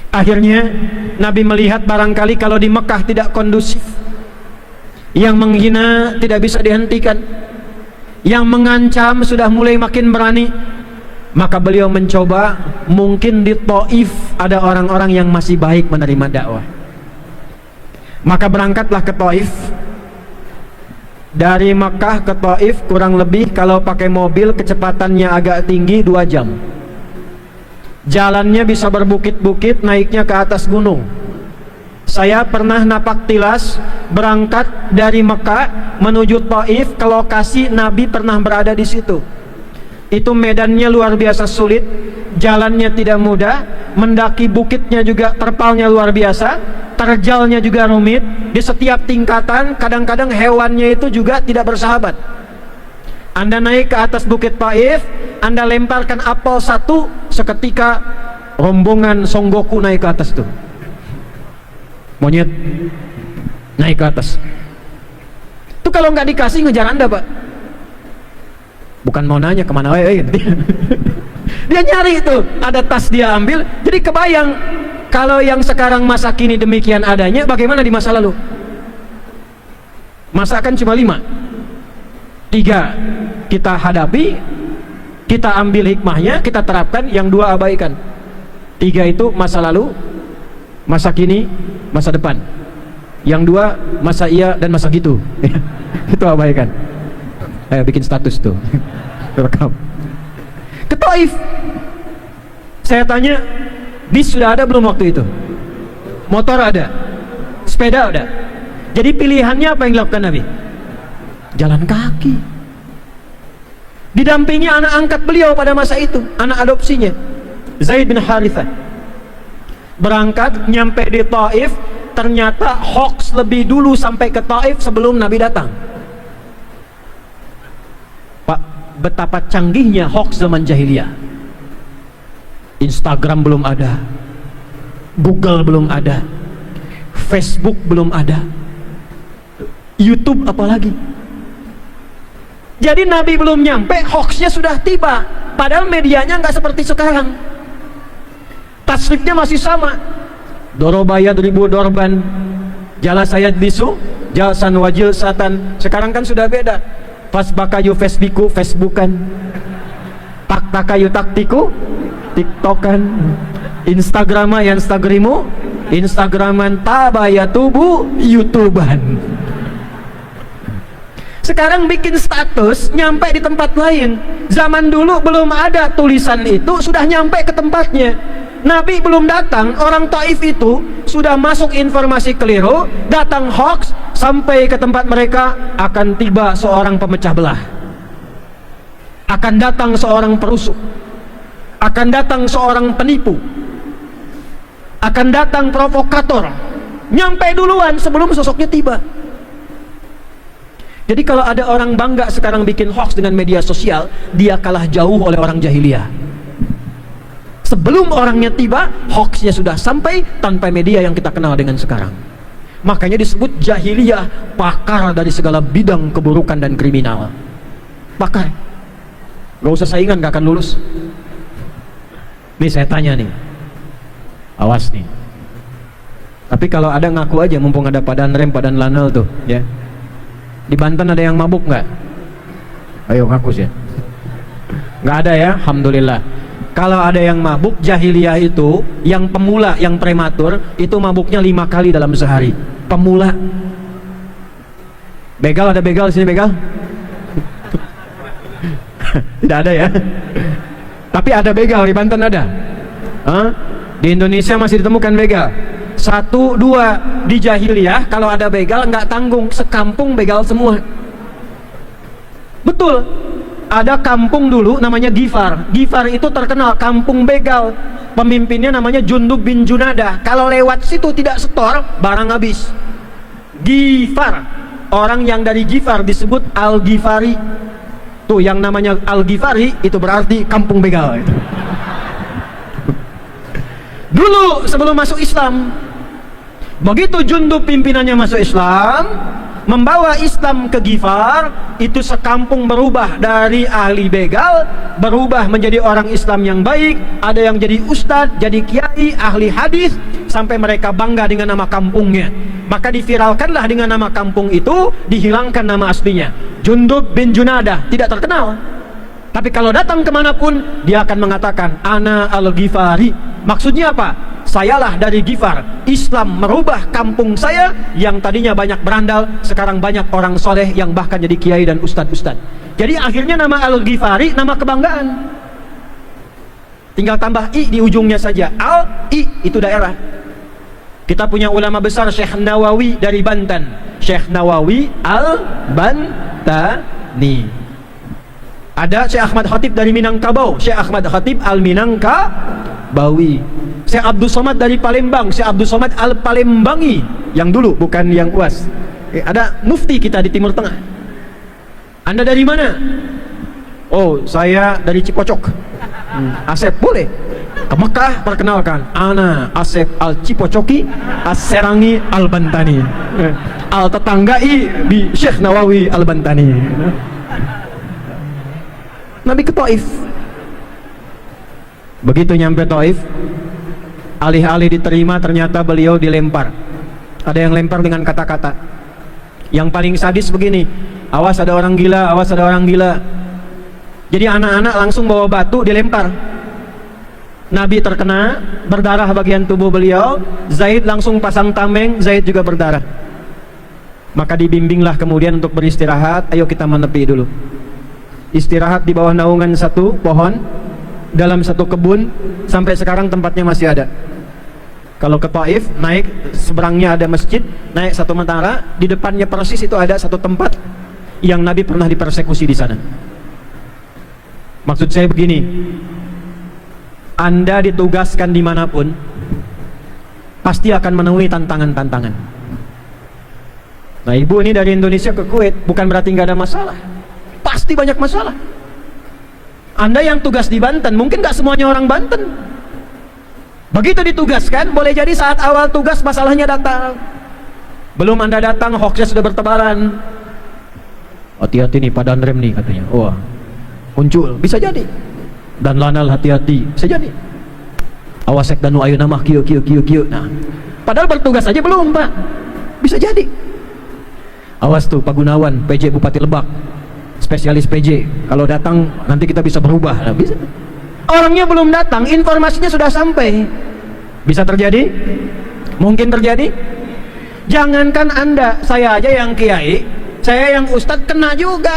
Akhirnya Nabi melihat barangkali kalau di Mekah tidak kondusif, yang menghina tidak bisa dihentikan, yang mengancam sudah mulai makin berani. Maka beliau mencoba, mungkin di Taif ada orang-orang yang masih baik menerima dakwah. Maka berangkatlah ke Taif. Dari Makkah ke Taif kurang lebih kalau pakai mobil kecepatannya agak tinggi 2 jam. Jalannya bisa berbukit-bukit, naiknya ke atas gunung. Saya pernah napak tilas berangkat dari Makkah menuju Taif ke lokasi Nabi pernah berada di situ. Itu medannya luar biasa sulit, jalannya tidak mudah, mendaki bukitnya juga terpalnya luar biasa, terjalnya juga rumit. Di setiap tingkatan kadang-kadang hewannya itu juga tidak bersahabat. Anda naik ke atas bukit Taif, Anda lemparkan apel satu, seketika rombongan Son Goku naik ke atas tuh, monyet naik ke atas. Itu kalau nggak dikasih ngejar Anda, Pak. Bukan mau nanya kemana, dia nyari itu, ada tas dia ambil. Jadi kebayang kalau yang sekarang masa kini demikian adanya, bagaimana di masa lalu? Masakan cuma 5, 3 kita hadapi, kita ambil hikmahnya, kita terapkan, yang 2 abaikan. 3 itu masa lalu, masa kini, masa depan. Yang 2 masa iya dan masa gitu. Itu abaikan. Ayo bikin status tuh. Rekam. Ke Taif. Saya tanya, bis sudah ada belum waktu itu? Motor ada, sepeda ada. Jadi pilihannya apa yang dilakukan Nabi? Jalan kaki. Didampingi anak angkat beliau pada masa itu, anak adopsinya, Zaid bin Harithah. Berangkat, nyampe di Taif, ternyata hoax lebih dulu sampai ke Taif sebelum Nabi datang. Pak, betapa canggihnya hoax zaman jahiliyah. Instagram belum ada, Google belum ada, Facebook belum ada, YouTube apalagi. Jadi Nabi belum nyampe, hoaxnya sudah tiba. Padahal medianya nggak seperti sekarang. Tasrifnya masih sama. Dorobaya 1000 dorban, jala saya disu, jalsan wajil satan. Sekarang kan sudah beda. Pas bakayu Facebooku, Facebookan. Tak takayu taktiku, TikTokan. Instagrama yang Instagrimu, Instagraman tabaya tubuh, YouTubean. Sekarang bikin status nyampe di tempat lain. Zaman dulu belum ada tulisan itu, sudah nyampe ke tempatnya. Nabi belum datang, orang Taif itu sudah masuk informasi keliru, datang hoax, sampai ke tempat mereka akan tiba seorang pemecah belah, akan datang seorang perusuk, akan datang seorang penipu, akan datang provokator. Nyampe duluan sebelum sosoknya tiba. Jadi kalau ada orang bangga sekarang bikin hoax dengan media sosial, dia kalah jauh oleh orang jahiliyah. Sebelum orangnya tiba, hoaxnya sudah sampai tanpa media yang kita kenal dengan sekarang. Makanya disebut jahiliyah, pakar dari segala bidang keburukan dan kriminal. Pakar. Gak usah saingan, gak akan lulus. Nih saya tanya nih, awas nih. Tapi kalau ada ngaku aja, mumpung ada Padan Rem, Padan Lanel tuh, ya. Di Banten ada yang mabuk nggak? Ayo ngaku sih. Nggak ada ya, alhamdulillah. Kalau ada yang mabuk, jahiliyah itu yang pemula, yang prematur, itu mabuknya 5 kali dalam sehari. Pemula. Begal, ada begal di sini, begal? Tidak ada ya. Tapi ada begal di Banten, ada. Hah? Di Indonesia masih ditemukan begal. 1, 2 di jahiliyah, kalau ada begal nggak tanggung, sekampung begal semua. Betul. Ada kampung dulu namanya Gifar. Gifar itu terkenal kampung begal. Pemimpinnya namanya Jundub bin Junadah. Kalau lewat situ tidak setor, barang habis. Gifar. Orang yang dari Gifar disebut Al-Ghifari. Tuh yang namanya Al-Ghifari itu berarti kampung begal itu. Dulu sebelum masuk Islam. Begitu Jundub pimpinannya masuk Islam, membawa Islam ke Ghifar, itu sekampung berubah dari ahli begal, berubah menjadi orang Islam yang baik. Ada yang jadi ustadz, jadi kiai, ahli hadis, sampai mereka bangga dengan nama kampungnya. Maka diviralkanlah dengan nama kampung itu, dihilangkan nama aslinya. Jundub bin Junadah, tidak terkenal. Tapi kalau datang kemanapun, dia akan mengatakan, Ana al-Ghifari. Maksudnya apa? Sayalah dari Ghifar. Islam merubah kampung saya yang tadinya banyak berandal, sekarang banyak orang soleh yang bahkan jadi kiai dan ustad-ustad. Jadi akhirnya nama Al-Ghifari nama kebanggaan. Tinggal tambah i di ujungnya saja. Al-i itu daerah. Kita punya ulama besar Syekh Nawawi dari Banten. Syekh Nawawi Al-Bantani. Ada Syekh Ahmad Khatib dari Minangkabau, Syekh Ahmad Khatib Al-Minangkabawi. Syekh Abdul Somad dari Palembang, Syekh Abdul Somad Al-Palembangi, yang dulu, bukan yang UAS. Ada mufti kita di Timur Tengah. Anda dari mana? Oh, saya dari Cipocok. Asep, boleh. Ke Mekah, perkenalkan, ana Asep Al-Cipocoki As-Serangi Al-Bantani, Al-Tetanggai di Syekh Nawawi Al-Bantani. Nabi ke Taif. Begitu nyampe Taif, alih-alih diterima, ternyata beliau dilempar. Ada yang lempar dengan kata-kata. Yang paling sadis begini, awas ada orang gila, awas ada orang gila. Jadi anak-anak langsung bawa batu dilempar. Nabi terkena, berdarah bagian tubuh beliau. Zaid langsung pasang tameng, Zaid juga berdarah. Maka dibimbinglah kemudian untuk beristirahat. Ayo kita menepi dulu. Istirahat di bawah naungan satu pohon, dalam satu kebun. Sampai sekarang tempatnya masih ada. Kalau ke Taif, naik, seberangnya ada masjid, naik satu menara, di depannya persis itu ada satu tempat yang Nabi pernah dipersekusi di sana. Maksud saya begini, Anda ditugaskan dimanapun, pasti akan menemui tantangan-tantangan. Nah, ibu ini dari Indonesia ke Kuwait, bukan berarti nggak ada masalah. Pasti banyak masalah. Anda yang tugas di Banten, mungkin nggak semuanya orang Banten. Begitu ditugaskan, boleh jadi saat awal tugas masalahnya datang. Belum Anda datang, hoaxnya sudah bertebaran. Hati-hati nih, padan rem nih katanya. Wah, muncul, bisa jadi. Dan lanal hati-hati, bisa jadi. Awasek danu ayu namah kieu. Nah, padahal bertugas aja belum, Pak. Bisa jadi. Awas tuh Pak Gunawan, PJ Bupati Lebak, spesialis PJ. Kalau datang nanti kita bisa berubah. Nah, bisa. Orangnya belum datang, informasinya sudah sampai. Bisa terjadi? Mungkin terjadi. Jangankan Anda, saya aja yang kiai, saya yang ustadz kena juga.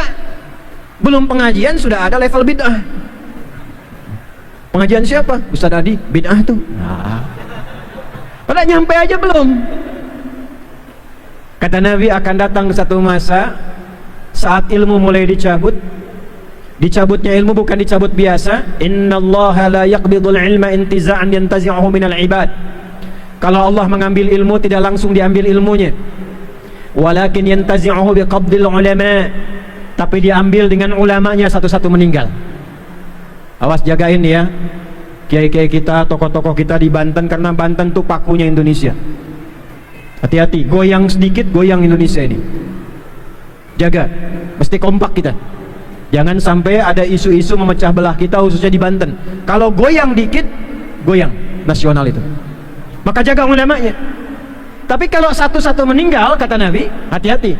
Belum pengajian sudah ada level bid'ah. Pengajian siapa? Ustadz Adi, bid'ah tuh. Nah, pada nyampe aja belum. Kata Nabi, akan datang satu masa saat ilmu mulai dicabut. Dicabutnya ilmu bukan dicabut biasa. Innallaha la yaqbidul ilma intiza'an yantazi'uhu minal ibad. Kalau Allah mengambil ilmu, tidak langsung diambil ilmunya, walakin yantazi'uhu biqabdil ulama. Tapi diambil dengan ulamanya satu-satu meninggal. Awas jagain ya, kiai-kiai kita, tokoh-tokoh kita di Banten, karena Banten tuh pakunya Indonesia. Hati-hati, goyang sedikit, goyang Indonesia ini. Jaga, mesti kompak kita. Jangan sampai ada isu-isu memecah belah kita, khususnya di Banten. Kalau goyang dikit, goyang nasional itu. Maka jaga ulamanya. Tapi kalau satu-satu meninggal, kata Nabi, hati-hati.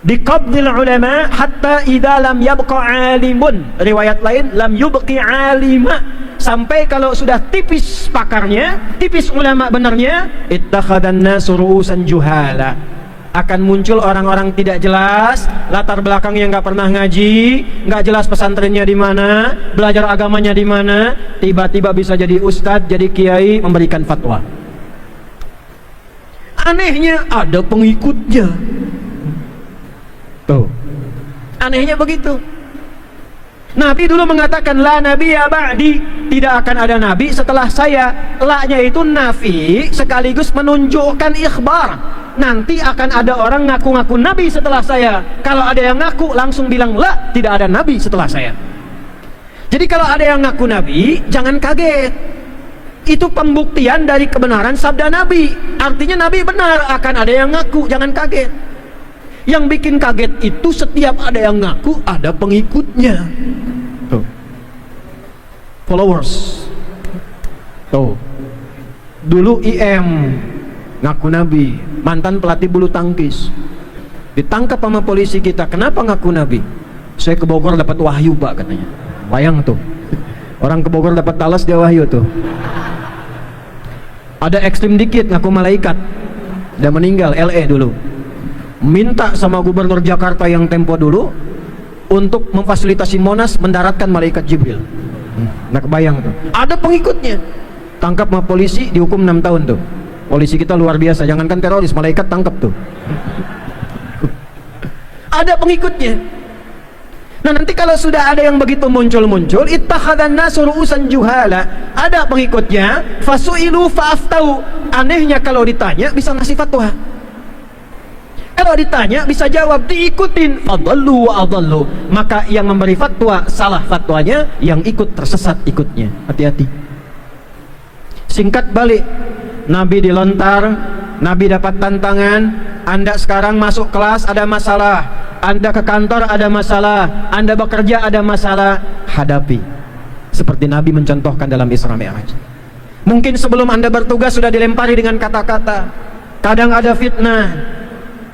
Biqabdil ulama hatta idza lam yabqa alimun. Riwayat lain, lam yubqi alima. Sampai kalau sudah tipis pakarnya, tipis ulama benarnya, ittakhadan nasu ru'usan juhala. Akan muncul orang-orang tidak jelas, latar belakangnya nggak pernah ngaji, nggak jelas pesantrennya di mana, belajar agamanya di mana, tiba-tiba bisa jadi ustadz, jadi kiai, memberikan fatwa. Anehnya ada pengikutnya. Tuh, anehnya begitu. Nabi dulu mengatakan la nabiyya ba'di, tidak akan ada nabi setelah saya. La-nya itu nafi sekaligus menunjukkan ikhbar. Nanti akan ada orang ngaku-ngaku nabi setelah saya. Kalau ada yang ngaku langsung bilang la, tidak ada nabi setelah saya. Jadi kalau ada yang ngaku nabi, jangan kaget. Itu pembuktian dari kebenaran sabda Nabi. Artinya Nabi benar, akan ada yang ngaku, jangan kaget. Yang bikin kaget itu setiap ada yang ngaku, ada pengikutnya. Tuh. Followers. Tuh. Dulu IM ngaku Nabi, mantan pelatih bulu tangkis. Ditangkap sama polisi kita, kenapa ngaku Nabi? Saya ke Bogor dapat wahyu, Pak, katanya. Bayang tuh. Orang ke Bogor dapat talas, dia wahyu tuh. Ada ekstrim dikit ngaku malaikat. Dia meninggal, LA dulu. Minta sama gubernur Jakarta yang tempo dulu untuk memfasilitasi Monas mendaratkan malaikat Jibril. Nah, kebayang tuh. Ada pengikutnya. Tangkap sama polisi, dihukum 6 tahun tuh. Polisi kita luar biasa, jangankan teroris, malaikat tangkap tuh. Ada pengikutnya. Nah, nanti kalau sudah ada yang begitu muncul-muncul, ittakhadhan nasu ru'usan juhala, ada pengikutnya, fasu'ilu fa'aftau. Anehnya kalau ditanya bisa ngasih fatwa. Kalau ditanya bisa jawab, diikutin, fadallu wa adallu. Maka yang memberi fatwa salah fatwanya, yang ikut tersesat ikutnya. Hati-hati. Singkat balik, Nabi dilontar, Nabi dapat tantangan. Anda sekarang masuk kelas ada masalah, Anda ke kantor ada masalah, Anda bekerja ada masalah, hadapi. Seperti Nabi mencontohkan dalam Isra Mi'raj. Mungkin sebelum Anda bertugas sudah dilempari dengan kata-kata. Kadang ada fitnah,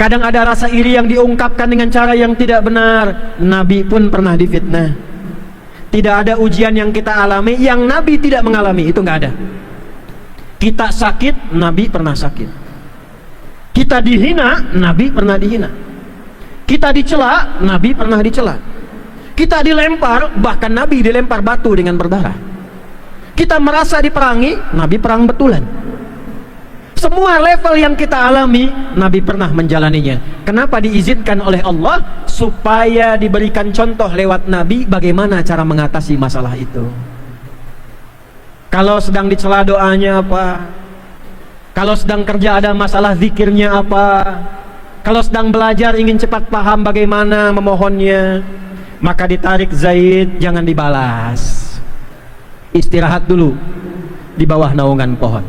kadang ada rasa iri yang diungkapkan dengan cara yang tidak benar. Nabi pun pernah difitnah. Tidak ada ujian yang kita alami yang Nabi tidak mengalami, itu nggak ada. Kita sakit, Nabi pernah sakit. Kita dihina, Nabi pernah dihina. Kita dicela, Nabi pernah dicela. Kita dilempar, bahkan Nabi dilempar batu dengan berdarah. Kita merasa diperangi, Nabi perang betulan. Semua level yang kita alami, Nabi pernah menjalaninya. Kenapa diizinkan oleh Allah? Supaya diberikan contoh lewat Nabi bagaimana cara mengatasi masalah itu. Kalau sedang dicela doanya apa? Kalau sedang kerja ada masalah zikirnya apa? Kalau sedang belajar ingin cepat paham bagaimana memohonnya, maka ditarik Zaid, jangan dibalas. Istirahat dulu di bawah naungan pohon.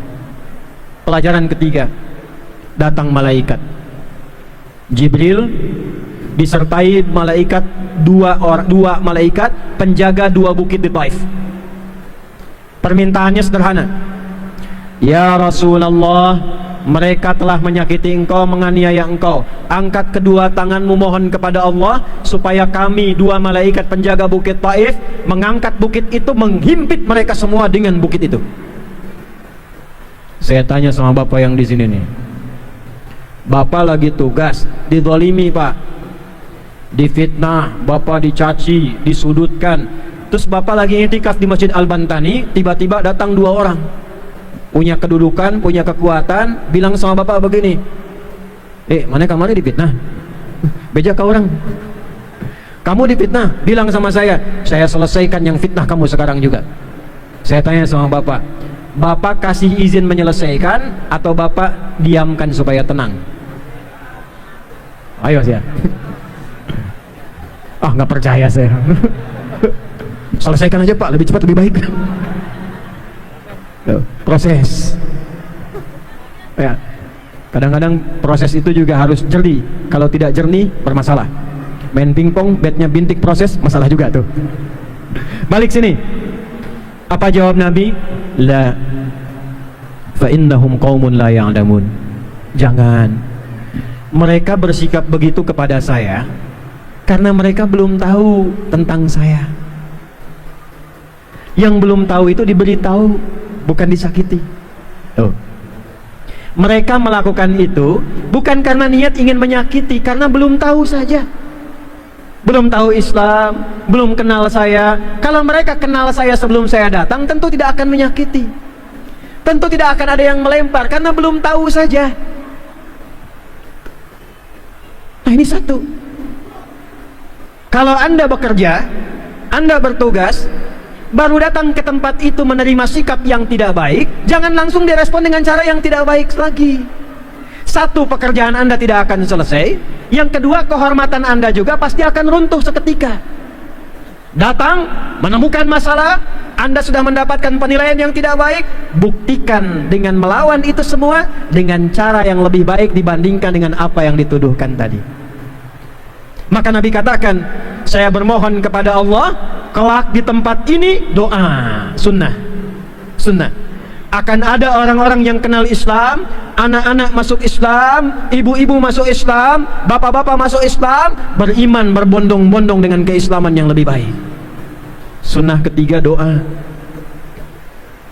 Pelajaran ketiga, datang malaikat Jibril disertai malaikat dua malaikat penjaga dua bukit di Taif. Permintaannya sederhana, ya Rasulullah, mereka telah menyakiti engkau, menganiaya engkau. Angkat kedua tanganmu mohon kepada Allah supaya kami dua malaikat penjaga bukit Taif mengangkat bukit itu, menghimpit mereka semua dengan bukit itu. Saya tanya sama bapak yang di sini nih, bapak lagi tugas, dizalimi pak, difitnah, bapak dicaci, disudutkan. Terus bapak lagi i'tikaf di Masjid Al-Bantani, tiba-tiba datang dua orang punya kedudukan, punya kekuatan, bilang sama bapak begini, mana kemarin difitnah? Beja kau orang, kamu difitnah, bilang sama saya selesaikan yang fitnah kamu sekarang juga. Saya tanya sama bapak, bapak kasih izin menyelesaikan atau bapak diamkan supaya tenang? Ayo saya. Nggak percaya saya. Selesaikan aja pak, lebih cepat lebih baik. Proses ya, kadang-kadang proses itu juga harus jernih. Kalau tidak jernih bermasalah. Main pingpong, batnya bintik proses, masalah juga tuh. Balik sini, apa jawab Nabi? La fa innahum qaumun la ya'lamun. Jangan, mereka bersikap begitu kepada saya karena mereka belum tahu tentang saya. Yang belum tahu itu diberitahu, bukan disakiti. Mereka melakukan itu bukan karena niat ingin menyakiti, karena belum tahu saja. Belum tahu Islam, belum kenal saya. Kalau mereka kenal saya sebelum saya datang, tentu tidak akan menyakiti, tentu tidak akan ada yang melempar, karena belum tahu saja. Nah, ini satu. Kalau Anda bekerja, Anda bertugas, baru datang ke tempat itu menerima sikap yang tidak baik, jangan langsung direspon dengan cara yang tidak baik lagi. Satu, pekerjaan Anda tidak akan selesai. Yang kedua, kehormatan Anda juga pasti akan runtuh seketika. Datang, menemukan masalah, Anda sudah mendapatkan penilaian yang tidak baik, buktikan dengan melawan itu semua dengan cara yang lebih baik dibandingkan dengan apa yang dituduhkan tadi. Maka Nabi katakan, saya bermohon kepada Allah, kelak di tempat ini doa sunnah akan ada orang-orang yang kenal Islam, anak-anak masuk Islam, ibu-ibu masuk Islam, bapak-bapak masuk Islam, beriman berbondong-bondong dengan keislaman yang lebih baik. Sunnah ketiga doa.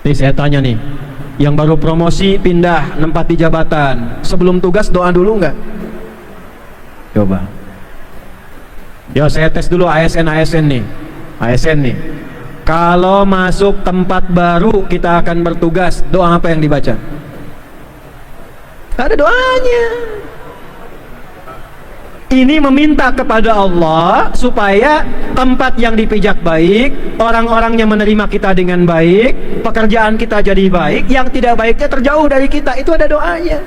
Nih saya tanya nih, yang baru promosi pindah nempati jabatan, sebelum tugas doa dulu nggak? Coba. Ya saya tes dulu ASN nih. Kalau masuk tempat baru kita akan bertugas, doa apa yang dibaca? Ada doanya. Ini meminta kepada Allah supaya tempat yang dipijak baik, orang-orangnya menerima kita dengan baik, pekerjaan kita jadi baik, yang tidak baiknya terjauh dari kita. Itu ada doanya.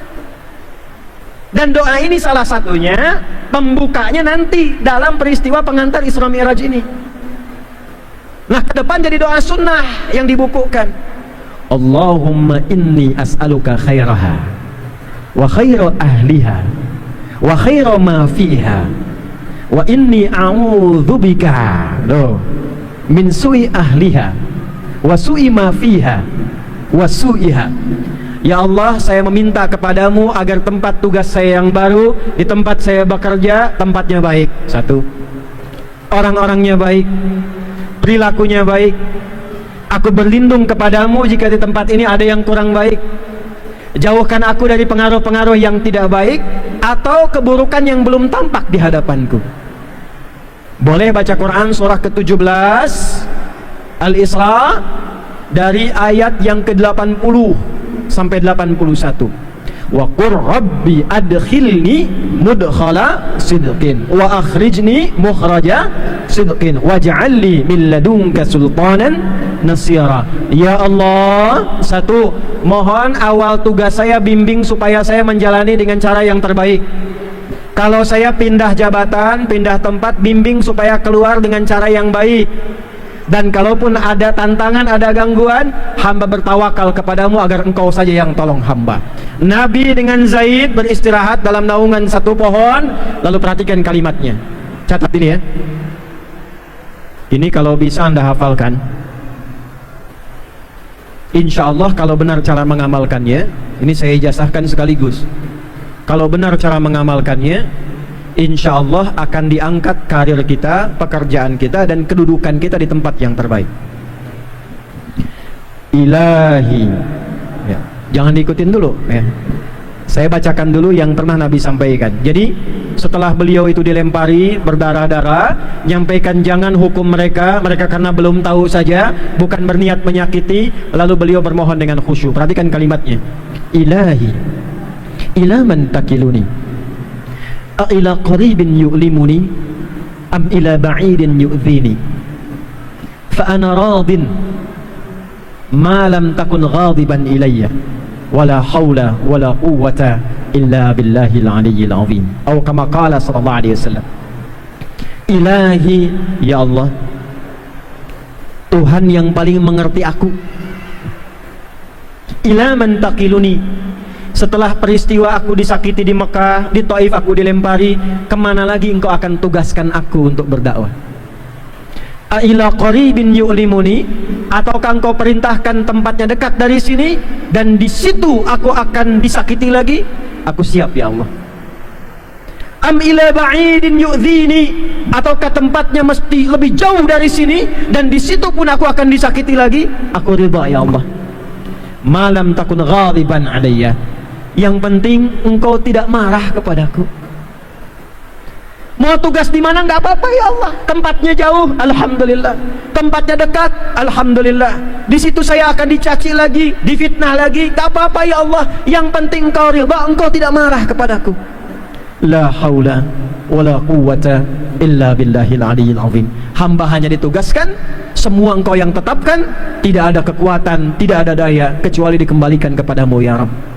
Dan doa ini salah satunya pembukanya nanti dalam peristiwa pengantar Isra Mi'raj ini. Nah, ke depan jadi doa sunnah yang dibukukan. Allahumma inni as'aluka khairaha wa khaira ahliha wa khaira ma fiha wa inni a'udzubika min su'i ahliha wa su'i ma fiha wa su'iha. Ya Allah, saya meminta kepadamu agar tempat tugas saya yang baru, di tempat saya bekerja, tempatnya baik. Satu, orang-orangnya baik, perilakunya baik. Aku berlindung kepadamu jika di tempat ini ada yang kurang baik. Jauhkan aku dari pengaruh-pengaruh yang tidak baik atau keburukan yang belum tampak di hadapanku. Boleh baca Quran surah ke-17 Al-Isra dari ayat yang ke-80 sampai 81. Wa qur rabbi adkhilni mudkhala sidqin wa akhrijni mukhraja sidqin waj'alni min ladunka sultanan nasira. Ya Allah, satu, mohon awal tugas saya bimbing supaya saya menjalani dengan cara yang terbaik. Kalau saya pindah jabatan, pindah tempat, bimbing supaya keluar dengan cara yang baik. Dan kalaupun ada tantangan, ada gangguan, hamba bertawakal kepadamu agar engkau saja yang tolong hamba. Nabi dengan Zaid beristirahat dalam naungan satu pohon. Lalu perhatikan kalimatnya. Catat ini ya. Ini kalau bisa anda hafalkan. Insya Allah kalau benar cara mengamalkannya, ini saya ijazahkan sekaligus. Kalau benar cara mengamalkannya, insya Allah akan diangkat karir kita, pekerjaan kita, dan kedudukan kita di tempat yang terbaik. Ilahi ya, jangan diikutin dulu ya. Saya bacakan dulu yang pernah Nabi sampaikan. Jadi setelah beliau itu dilempari berdarah-darah, nyampaikan jangan hukum mereka karena belum tahu saja, bukan berniat menyakiti. Lalu beliau bermohon dengan khusyuk. Perhatikan kalimatnya. Ilahi ila man takiluni a ila qaribin yu'limuni am ila ba'idin yu'dhini fa ana radin ma lam takun ghadiban ilayya wala hawla wala quwwata illa billahil aliyyil azim atau kama qala sallallahu alaihi wasallam. Ilahi, ya Allah, Tuhan yang paling mengerti aku. Ila man taqiluni, setelah peristiwa aku disakiti di Mekah, di Taif aku dilempari, kemana lagi engkau akan tugaskan aku untuk berdakwah? Ila qaribin yu'limuni, ataukah engkau perintahkan tempatnya dekat dari sini dan di situ aku akan disakiti lagi? Aku siap ya Allah. Am ila ba'idin yu'dhini, ataukah tempatnya mesti lebih jauh dari sini dan di situ pun aku akan disakiti lagi? Aku ridha ya Allah. Malam takun ghadiban alayya, yang penting engkau tidak marah kepadaku. Mau tugas di mana nggak apa-apa ya Allah. Tempatnya jauh, alhamdulillah. Tempatnya dekat, alhamdulillah. Di situ saya akan dicaci lagi, difitnah lagi, nggak apa-apa ya Allah. Yang penting engkau ridha, engkau tidak marah kepadaku. La haula wala quwwata illa billahil aliyyil azim. Hamba hanya ditugaskan, semua engkau yang tetapkan, tidak ada kekuatan, tidak ada daya kecuali dikembalikan kepadamu ya Rabb.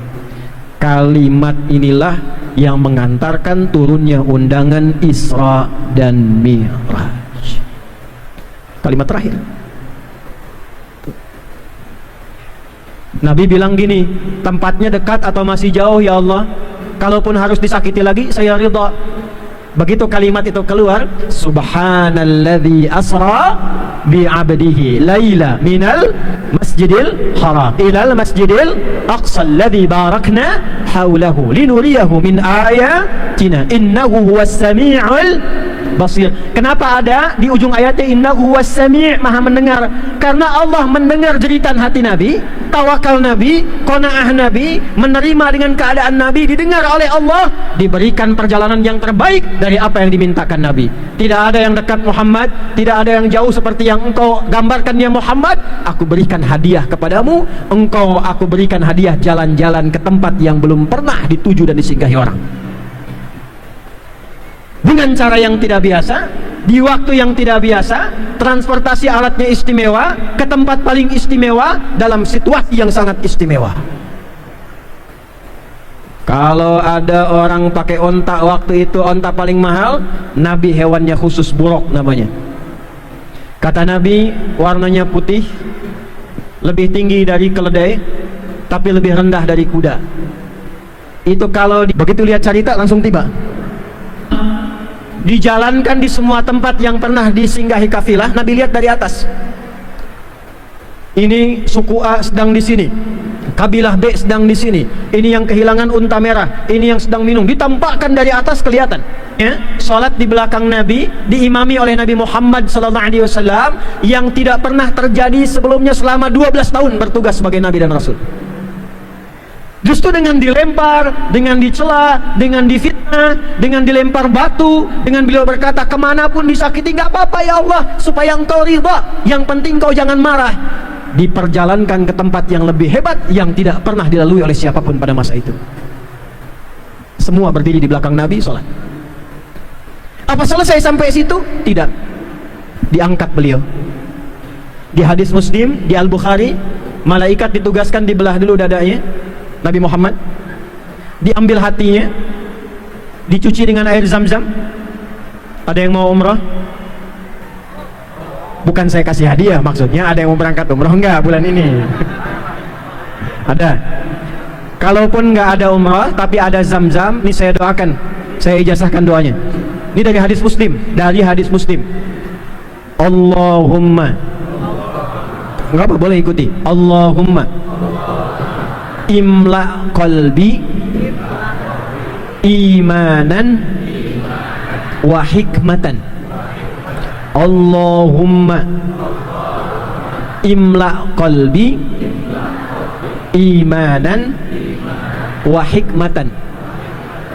Kalimat inilah yang mengantarkan turunnya undangan Isra dan Mi'raj. Kalimat terakhir. Nabi bilang gini, tempatnya dekat atau masih jauh ya Allah? Kalaupun harus disakiti lagi, saya ridha. Begitu kalimat itu keluar, subhanalladzi asra bi'abdihi laila minal masjidil haram ilal masjidil aqsa alladzi barakna haulahu linuriyahu min ayatina innahu huwas sami'ul basir. Kenapa ada di ujung ayatnya innahu huwas sami', maha mendengar? Karena Allah mendengar jeritan hati Nabi, tawakal Nabi, qanaah Nabi, menerima dengan keadaan Nabi, didengar oleh Allah, diberikan perjalanan yang terbaik dari apa yang dimintakan Nabi. Tidak ada yang dekat Muhammad, tidak ada yang jauh seperti yang engkau gambarkan ya Muhammad. Aku berikan hadiah kepadamu, aku berikan hadiah jalan-jalan ke tempat yang belum pernah dituju dan disinggahi orang. dengan cara yang tidak biasa, di waktu yang tidak biasa, transportasi alatnya istimewa, ke tempat paling istimewa, dalam situasi yang sangat istimewa. Kalau ada orang pakai onta waktu itu, onta paling mahal, Nabi hewannya khusus buruk namanya. Kata Nabi, warnanya putih, lebih tinggi dari keledai, tapi lebih rendah dari kuda. Itu kalau begitu lihat cerita langsung tiba. Dijalankan di semua tempat yang pernah disinggahi kafilah, Nabi lihat dari atas. Ini suku A sedang di sini, kabilah B sedang di sini. Ini yang kehilangan unta merah, ini yang sedang minum. Ditampakkan dari atas kelihatan. Ya, salat di belakang Nabi diimami oleh Nabi Muhammad SAW yang tidak pernah terjadi sebelumnya selama 12 tahun bertugas sebagai Nabi dan Rasul. Justru dengan dilempar, dengan dicela, dengan difitnah, dengan dilempar batu, dengan beliau berkata, kemanapun disakiti nggak apa-apa ya Allah, supaya engkau ridha, yang penting kau jangan marah. Diperjalankan ke tempat yang lebih hebat yang tidak pernah dilalui oleh siapapun pada masa itu. Semua berdiri di belakang Nabi sholat. Apa selesai sampai situ? Tidak. Diangkat beliau. Di hadis Muslim, di Al-Bukhari, malaikat ditugaskan dibelah dulu dadanya Nabi Muhammad, diambil hatinya, dicuci dengan air zam-zam. Ada yang mau umrah? Bukan saya kasih hadiah, maksudnya ada yang mau berangkat umrah enggak bulan ini? Ada. Kalaupun enggak ada umrah tapi ada zam-zam, ini saya doakan, saya ijazahkan doanya. Ini dari hadis Muslim, Allahumma, enggak apa, boleh ikuti. Allahumma imla qalbi imanan wa hikmatan. Allahumma imla qalbi imanan wa hikmatan.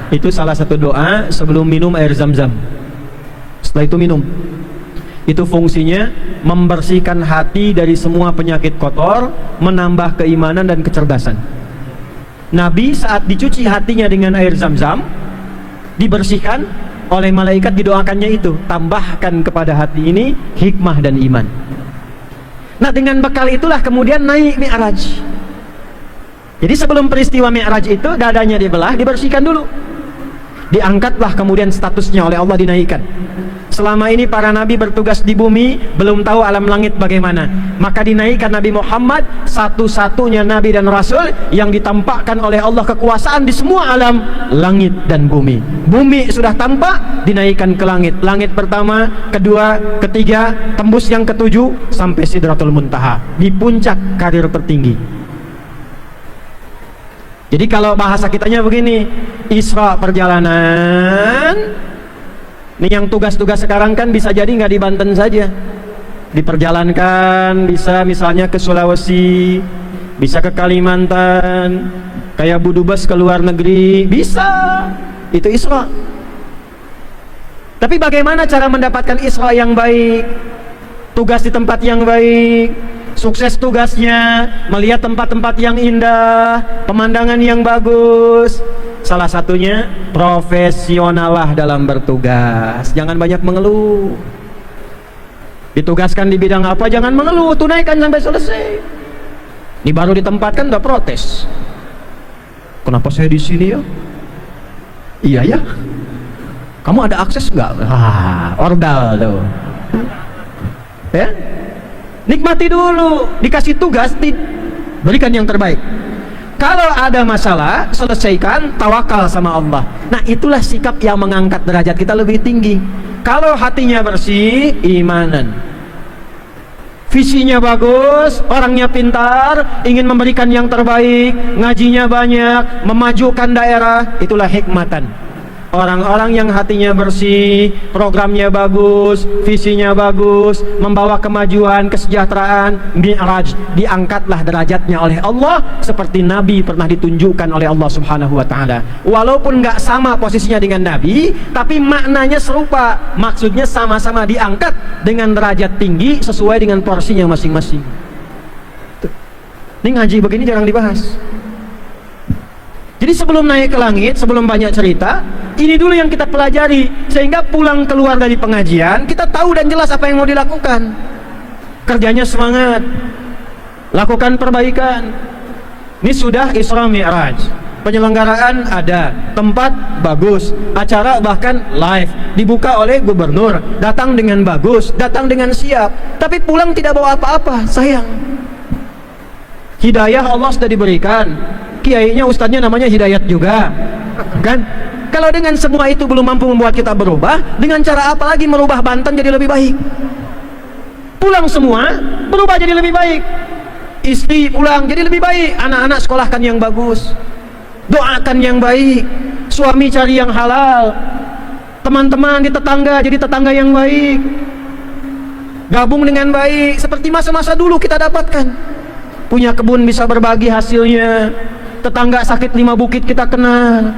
Itu salah satu doa sebelum minum air zam-zam. Setelah itu minum. Itu fungsinya membersihkan hati dari semua penyakit kotor, menambah keimanan dan kecerdasan. Nabi saat dicuci hatinya dengan air zam-zam, dibersihkan oleh malaikat, didoakannya itu, tambahkan kepada hati ini hikmah dan iman. Nah, dengan bekal itulah kemudian naik Mi'raj. Jadi sebelum peristiwa Mi'raj itu, dadanya dibelah, dibersihkan dulu. Diangkatlah kemudian statusnya oleh Allah, dinaikkan. Selama ini para nabi bertugas di bumi, belum tahu alam langit bagaimana. Maka dinaikkan Nabi Muhammad, satu-satunya nabi dan rasul yang ditampakkan oleh Allah kekuasaan di semua alam langit dan bumi. Bumi sudah tampak, dinaikkan ke langit. Langit pertama, kedua, ketiga, tembus yang ketujuh sampai Sidratul Muntaha, di puncak karir tertinggi. Jadi kalau bahasa kitanya begini, Isra perjalanan. Ini yang tugas-tugas sekarang kan bisa jadi nggak di Banten saja, diperjalankan, bisa misalnya ke Sulawesi, bisa ke Kalimantan, kayak Budubes ke luar negeri, bisa. Itu Isra. Tapi bagaimana cara mendapatkan Isra yang baik? Tugas di tempat yang baik, sukses tugasnya, melihat tempat-tempat yang indah, pemandangan yang bagus. Salah satunya profesionalah dalam bertugas. Jangan banyak mengeluh. Ditugaskan di bidang apa, jangan mengeluh, tunaikan sampai selesai. Ini baru ditempatkan udah protes. Kenapa saya di sini ya? Iya ya. Kamu ada akses nggak? Ordal tuh. Ya? Nikmati dulu, dikasih tugas, berikan yang terbaik. Kalau ada masalah, selesaikan, tawakal sama Allah. Nah, itulah sikap yang mengangkat derajat kita lebih tinggi. Kalau hatinya bersih, imanan, visinya bagus, orangnya pintar, ingin memberikan yang terbaik, ngajinya banyak, memajukan daerah, itulah hikmatan. Orang-orang yang hatinya bersih, programnya bagus, visinya bagus, membawa kemajuan, kesejahteraan, Mi'raj, diangkatlah derajatnya oleh Allah seperti Nabi pernah ditunjukkan oleh Allah Subhanahu wa ta'ala. Walaupun nggak sama posisinya dengan Nabi, tapi maknanya serupa. Maksudnya sama-sama diangkat dengan derajat tinggi sesuai dengan porsinya masing-masing. Ini ngaji begini jarang dibahas. Jadi sebelum naik ke langit, sebelum banyak cerita, Ini dulu yang kita pelajari, sehingga pulang keluar dari pengajian kita tahu dan jelas apa yang mau dilakukan. Kerjanya semangat, lakukan perbaikan. Ini sudah Isra Mi'raj, penyelenggaraan ada, tempat bagus, acara bahkan live, dibuka oleh gubernur, datang dengan bagus, datang dengan siap, tapi pulang tidak bawa apa-apa, sayang. Hidayah Allah sudah diberikan, kiainya ustadznya namanya Hidayat juga, kan? Kalau dengan semua itu belum mampu membuat kita berubah, dengan cara apa lagi merubah Banten jadi lebih baik? Pulang semua, berubah jadi lebih baik. Istri pulang jadi lebih baik, anak-anak sekolahkan yang bagus, doakan yang baik, suami cari yang halal, teman-teman di tetangga jadi tetangga yang baik, gabung dengan baik seperti masa-masa dulu kita dapatkan. Punya kebun bisa berbagi hasilnya, tetangga sakit 5 bukit kita kenal.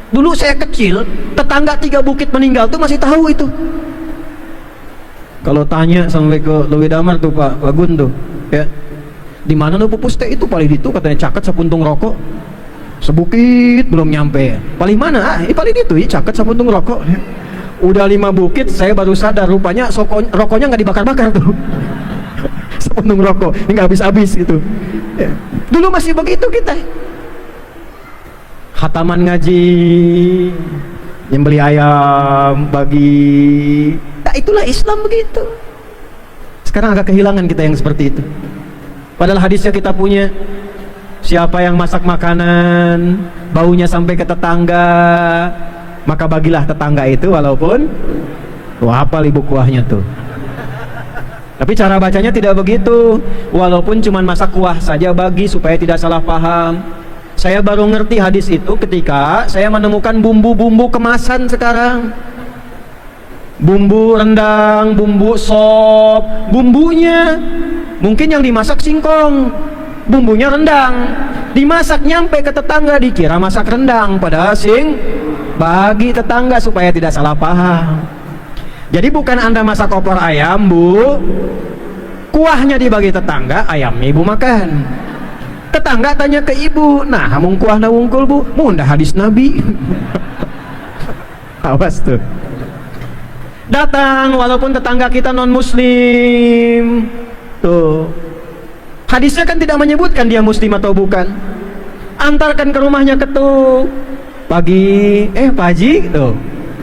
Dulu saya kecil, tetangga 3 bukit meninggal tuh masih tahu itu. Kalau tanya sampai ke Lewi Damar tuh Pak Bagun tuh, ya, di mana nu pupus teh itu paling itu katanya caket sapuntung rokok. Sebukit belum nyampe. Paling mana? Paling itu ya caket sapuntung rokok. Udah 5 bukit saya baru sadar rupanya rokoknya nggak dibakar-bakar tuh. Sepuntung rokok, ini nggak habis-habis gitu. Ya. Dulu masih begitu kita. Khataman ngaji, nyembeli ayam, bagi. Nah, itulah Islam begitu. Sekarang agak kehilangan kita yang seperti itu. Padahal hadisnya kita punya. Siapa yang masak makanan, baunya sampai ke tetangga, maka bagilah tetangga itu walaupun hafal ibu kuahnya tuh. Tapi cara bacanya tidak begitu. Walaupun cuma masak kuah saja bagi supaya tidak salah paham. Saya baru ngerti hadis itu ketika saya menemukan bumbu-bumbu kemasan sekarang. Bumbu rendang, bumbu sop, bumbunya mungkin yang dimasak singkong, bumbunya rendang, dimasak nyampe ke tetangga dikira masak rendang, padahal bagi tetangga supaya tidak salah paham. Jadi bukan Anda masak opor ayam, Bu, kuahnya dibagi tetangga, ayamnya Ibu makan. Tetangga tanya ke Ibu, nah mung kuahna wungkul Bu, mundah hadis Nabi. Awas tuh. Datang walaupun tetangga kita non muslim. Tuh. Hadisnya kan tidak menyebutkan dia muslim atau bukan. Antarkan ke rumahnya ketuk. Pagi, Pak Haji, tuh.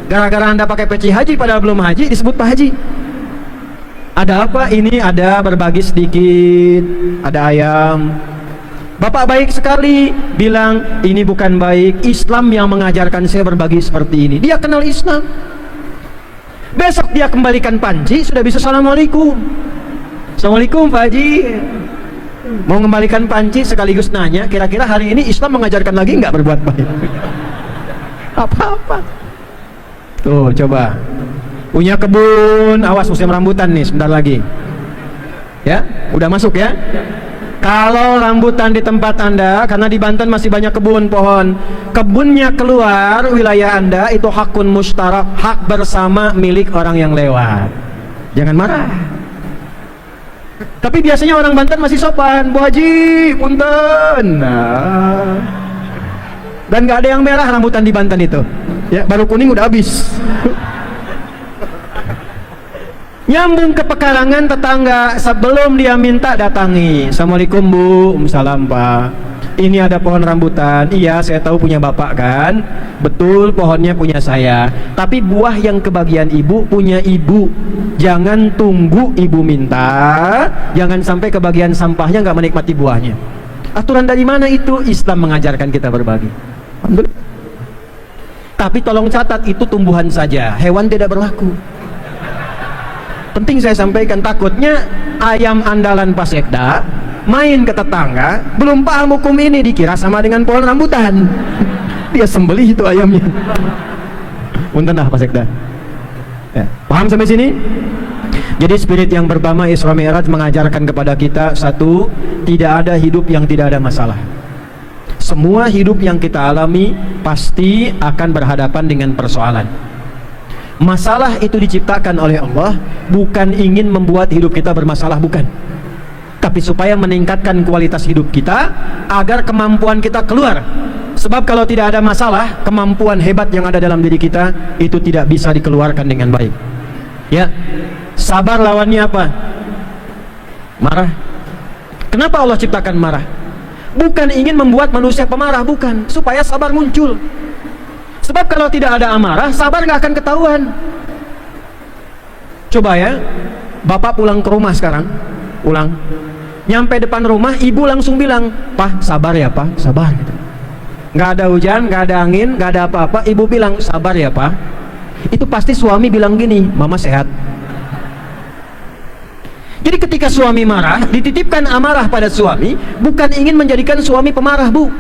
Gara-gara Anda pakai peci haji padahal belum haji disebut Pak Haji. Ada apa? Ini ada berbagi sedikit, ada ayam. Bapak baik sekali bilang ini bukan baik, Islam yang mengajarkan saya berbagi seperti ini. Dia kenal Islam. Besok dia kembalikan panci sudah bisa assalamualaikum. Assalamualaikum Pak Haji. Mau kembalikan panci sekaligus nanya, kira-kira hari ini Islam mengajarkan lagi nggak berbuat baik? Apa-apa. Tuh coba. Punya kebun, awas musim rambutan nih sebentar lagi. Ya, udah masuk ya. Kalau rambutan di tempat Anda, karena di Banten masih banyak kebun pohon, kebunnya keluar wilayah Anda, itu hakun mustarak, hak bersama milik orang yang lewat. Jangan marah. Tapi biasanya orang Banten masih sopan, Bu Haji, punten. Nah. Dan gak ada yang merah rambutan di Banten itu. Ya, baru kuning udah habis. Nyambung ke pekarangan tetangga, sebelum dia minta datangi. Assalamualaikum Bu, salam Pak. Ini ada pohon rambutan. Iya, saya tahu punya Bapak kan. Betul, pohonnya punya saya. Tapi buah yang kebagian Ibu punya Ibu. Jangan tunggu Ibu minta. Jangan sampai kebagian sampahnya nggak menikmati buahnya. Aturan dari mana itu? Islam mengajarkan kita berbagi. Tapi tolong catat, itu tumbuhan saja, hewan tidak berlaku. Penting saya sampaikan, takutnya ayam andalan Pak Sekda main ke tetangga, belum paham hukum ini, dikira sama dengan pohon rambutan. Dia sembelih itu ayamnya. Punten dah Pak Sekda. Ya, paham sampai sini? Jadi spirit yang pertama Isra Mi'raj mengajarkan kepada kita, satu, tidak ada hidup yang tidak ada masalah. Semua hidup yang kita alami pasti akan berhadapan dengan persoalan. Masalah itu diciptakan oleh Allah bukan ingin membuat hidup kita bermasalah, bukan, tapi supaya meningkatkan kualitas hidup kita agar kemampuan kita keluar Sebab kalau tidak ada masalah, kemampuan hebat yang ada dalam diri kita itu tidak bisa dikeluarkan dengan baik. Ya, sabar lawannya apa? Marah. Kenapa Allah ciptakan marah? Bukan ingin membuat manusia pemarah, bukan, supaya sabar muncul. Sebab kalau tidak ada amarah, sabar nggak akan ketahuan. Coba ya, bapak pulang ke rumah sekarang, pulang, nyampe depan rumah, ibu langsung bilang, "Pak, sabar ya Pak, sabar." Gitu. Nggak ada hujan, nggak ada angin, nggak ada apa-apa, ibu bilang, "Sabar ya Pak." Itu pasti suami bilang gini, "Mama sehat." Jadi ketika suami marah, dititipkan amarah pada suami, bukan ingin menjadikan suami pemarah, bu,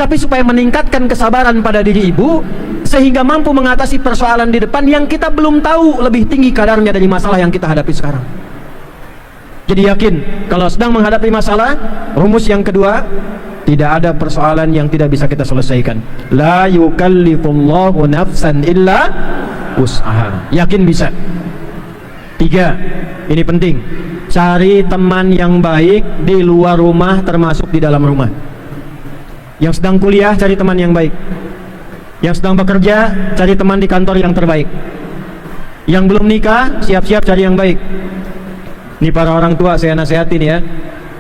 tapi supaya meningkatkan kesabaran pada diri ibu, sehingga mampu mengatasi persoalan di depan yang kita belum tahu lebih tinggi kadarnya dari masalah yang kita hadapi sekarang. Jadi yakin, kalau sedang menghadapi masalah, rumus yang kedua, tidak ada persoalan yang tidak bisa kita selesaikan. La yukallifullahu nafsan illa wus'aha. Yakin bisa. 3, ini penting, cari teman yang baik di luar rumah termasuk di dalam rumah. Yang sedang kuliah, cari teman yang baik. Yang sedang bekerja, cari teman di kantor yang terbaik. Yang belum nikah, siap-siap cari yang baik. Ini para orang tua saya nasihatin ya,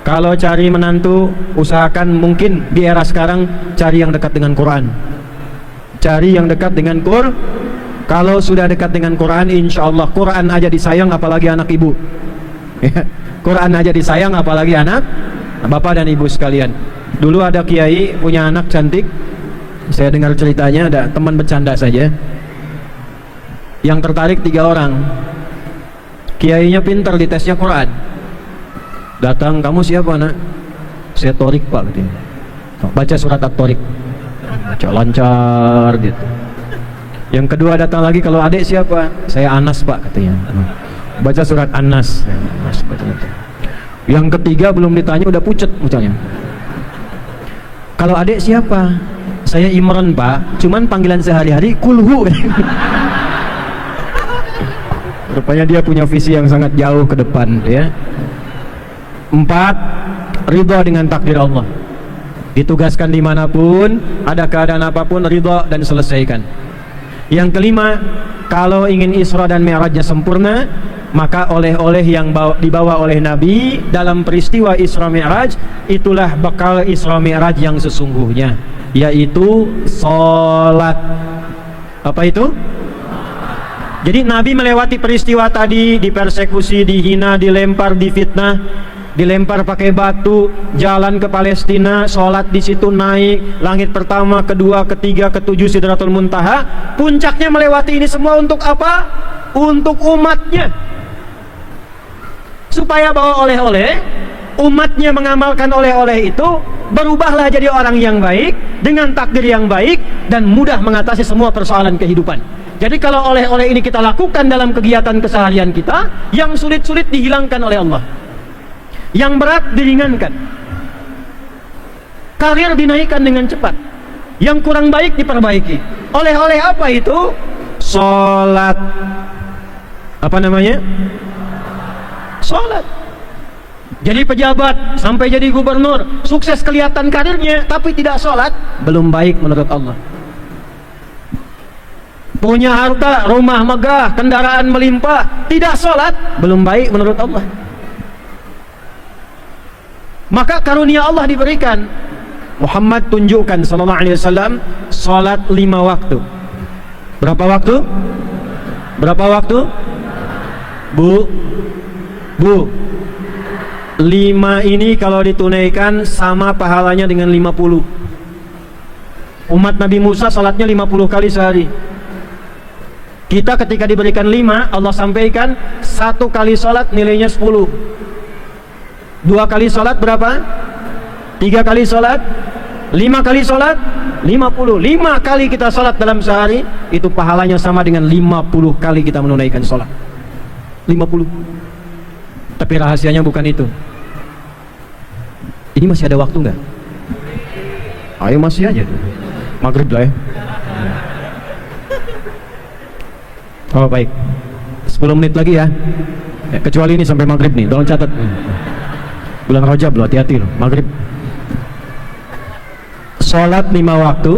kalau cari menantu, usahakan mungkin di era sekarang cari yang dekat dengan Quran. Cari yang dekat dengan Quran. Kalau sudah dekat dengan Quran, insya Allah Quran aja disayang, apalagi anak ibu. Ya, Quran aja disayang, apalagi anak bapak dan ibu sekalian. Dulu ada kiai punya anak cantik. Saya dengar ceritanya, ada teman bercanda saja. Yang tertarik 3 orang. Kiainya pintar di tesnya Quran. Datang, "Kamu siapa nak?" "Saya Torik Pak," katanya. "Baca surat At-Torik." Baca lancar gitu. Yang kedua datang lagi, "Kalau adik siapa?" "Saya Anas Pak," katanya. "Baca surat An-Nas." Yang ketiga belum ditanya udah pucet misalnya. "Kalau adik siapa?" "Saya Imran Pak, cuman panggilan sehari-hari Kulhu." Rupanya dia punya visi yang sangat jauh ke depan ya. 4, ridha dengan takdir Allah. Ditugaskan dimanapun, ada keadaan apapun, ridha dan selesaikan. Yang kelima, kalau ingin Isra dan Mi'rajnya sempurna, maka oleh-oleh yang dibawa oleh Nabi dalam peristiwa Isra Mi'raj, itulah bekal Isra Mi'raj yang sesungguhnya, yaitu sholat. Apa itu? Jadi Nabi melewati peristiwa tadi, dipersekusi, dihina, dilempar, difitnah, dilempar pakai batu, jalan ke Palestina, sholat di situ, naik langit pertama, kedua, ketiga, ketujuh, Sidratul Muntaha. Puncaknya melewati ini semua untuk apa? Untuk umatnya, supaya bawa oleh-oleh, umatnya mengamalkan oleh-oleh itu, berubahlah jadi orang yang baik dengan takdir yang baik dan mudah mengatasi semua persoalan kehidupan. Jadi kalau oleh-oleh ini kita lakukan dalam kegiatan keseharian kita, yang sulit-sulit dihilangkan oleh Allah, yang berat diringankan, karir dinaikkan dengan cepat, yang kurang baik diperbaiki. Oleh-oleh apa itu? Sholat. Apa namanya? Sholat. Jadi pejabat sampai jadi gubernur, sukses kelihatan karirnya, tapi tidak sholat, belum baik menurut Allah. Punya harta, rumah megah, kendaraan melimpah, tidak sholat, belum baik menurut Allah. Maka karunia Allah diberikan. Muhammad tunjukkan sallallahu alaihi wasallam salat 5 waktu. Berapa waktu? Berapa waktu? Bu 5 ini kalau ditunaikan sama pahalanya dengan 50. Umat Nabi Musa salatnya 50 kali sehari. Kita ketika diberikan 5, Allah sampaikan 1 kali salat nilainya 10. 2 kali salat berapa? 3 kali salat, 5 kali salat, 50. 5 kali kita salat dalam sehari, itu pahalanya sama dengan 50 kali kita menunaikan salat. 50. Tapi rahasianya bukan itu. Ini masih ada waktu nggak? Ayo masih aja tuh. Maghrib lah ya. Oh baik, 10 menit lagi ya. Kecuali ini sampai maghrib nih, tolong catat. Bulan Rajab loh, hati-hati loh, maghrib. sholat 5 waktu.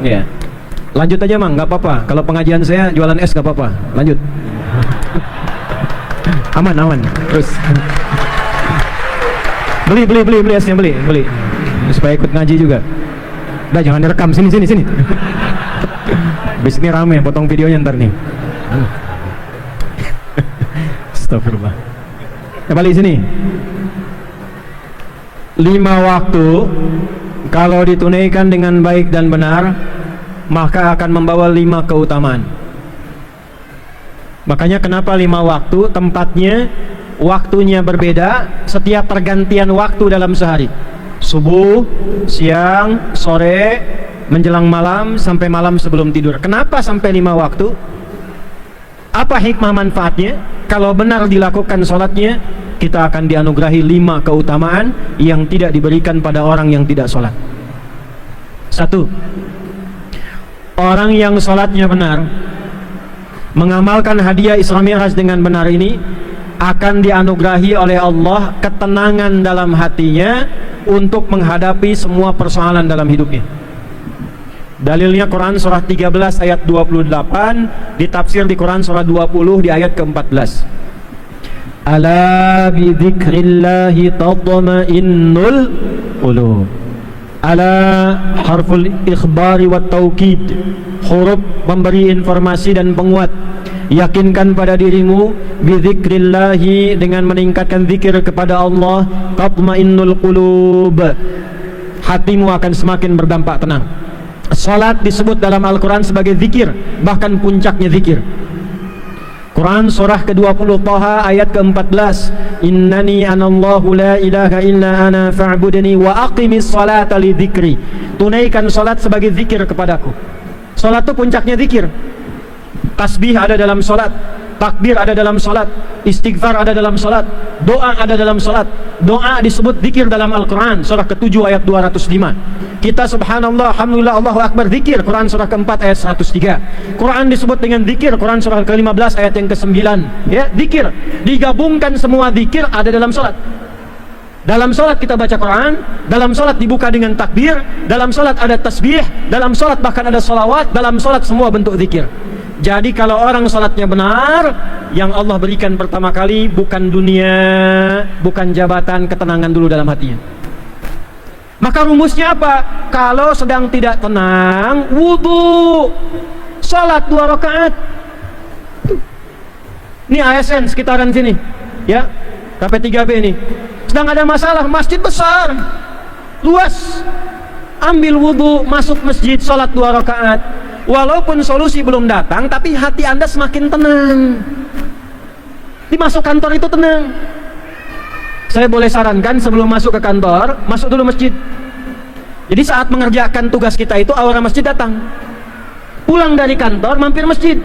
Ya. Lanjut aja mang, nggak apa-apa. Kalau pengajian saya jualan es nggak apa-apa. Lanjut. Aman. Terus. Beli esnya beli. Supaya ikut ngaji juga. Udah jangan direkam, sini. Bis ini rame, potong videonya ntar nih. Astagfirullah. Balik sini. 5 waktu kalau ditunaikan dengan baik dan benar, maka akan membawa 5 keutamaan. Makanya kenapa 5 waktu, tempatnya, waktunya berbeda setiap pergantian waktu dalam sehari. Subuh, siang, sore, menjelang malam, sampai malam sebelum tidur. Kenapa sampai 5 waktu? Apa hikmah manfaatnya? Kalau benar dilakukan sholatnya, kita akan dianugerahi 5 keutamaan yang tidak diberikan pada orang yang tidak sholat. 1. Orang yang sholatnya benar, mengamalkan hadiah Isra Mi'raj dengan benar ini, akan dianugerahi oleh Allah ketenangan dalam hatinya untuk menghadapi semua persoalan dalam hidupnya. Dalilnya Quran surah 13 ayat 28, ditafsir di Quran surah 20 di ayat ke-14. Ala bi dzikrillahi tatma'innul qulub. Ala harful ikhbari wa taukid, huruf memberi informasi dan penguat. Yakinkan pada dirimu bidzikrillahi, dengan meningkatkan zikir kepada Allah, tatmainnul qulub, hatimu akan semakin berdampak tenang. Salat disebut dalam Al-Quran sebagai zikir, bahkan puncaknya zikir. Quran surah ke-20 Taha ayat ke-14, innani anallahu la ilaha illa ana fa'budni wa aqimis salata li dzikri. Tunaikan salat sebagai zikir kepadaku. Salat itu puncaknya zikir. Tasbih ada dalam salat, takbir ada dalam salat, istighfar ada dalam salat, doa ada dalam salat. Doa disebut zikir dalam Al-Quran surah ke-7 ayat 205. Kita subhanallah, alhamdulillah, Allahu akbar, zikir. Quran surah ke-4 ayat 103. Quran disebut dengan zikir. Quran surah ke-15 ayat yang ke-9. Ya, zikir. Digabungkan semua zikir ada dalam salat. Dalam salat kita baca Quran, dalam salat dibuka dengan takbir, dalam salat ada tasbih, dalam salat bahkan ada salawat, dalam salat semua bentuk zikir. Jadi kalau orang salatnya benar, yang Allah berikan pertama kali bukan dunia, bukan jabatan, ketenangan dulu dalam hatinya. Maka rumusnya apa? Kalau sedang tidak tenang, wudu, salat 2 rakaat. Ini ASN sekitaran sini, ya, KP3B ini. Sedang ada masalah, masjid besar, luas, ambil wudu, masuk masjid, salat 2 rakaat. Walaupun solusi belum datang, tapi hati Anda semakin tenang. Dimasuk kantor itu tenang. Saya boleh sarankan sebelum masuk ke kantor, masuk dulu masjid. Jadi saat mengerjakan tugas kita itu aura masjid datang. Pulang dari kantor mampir masjid.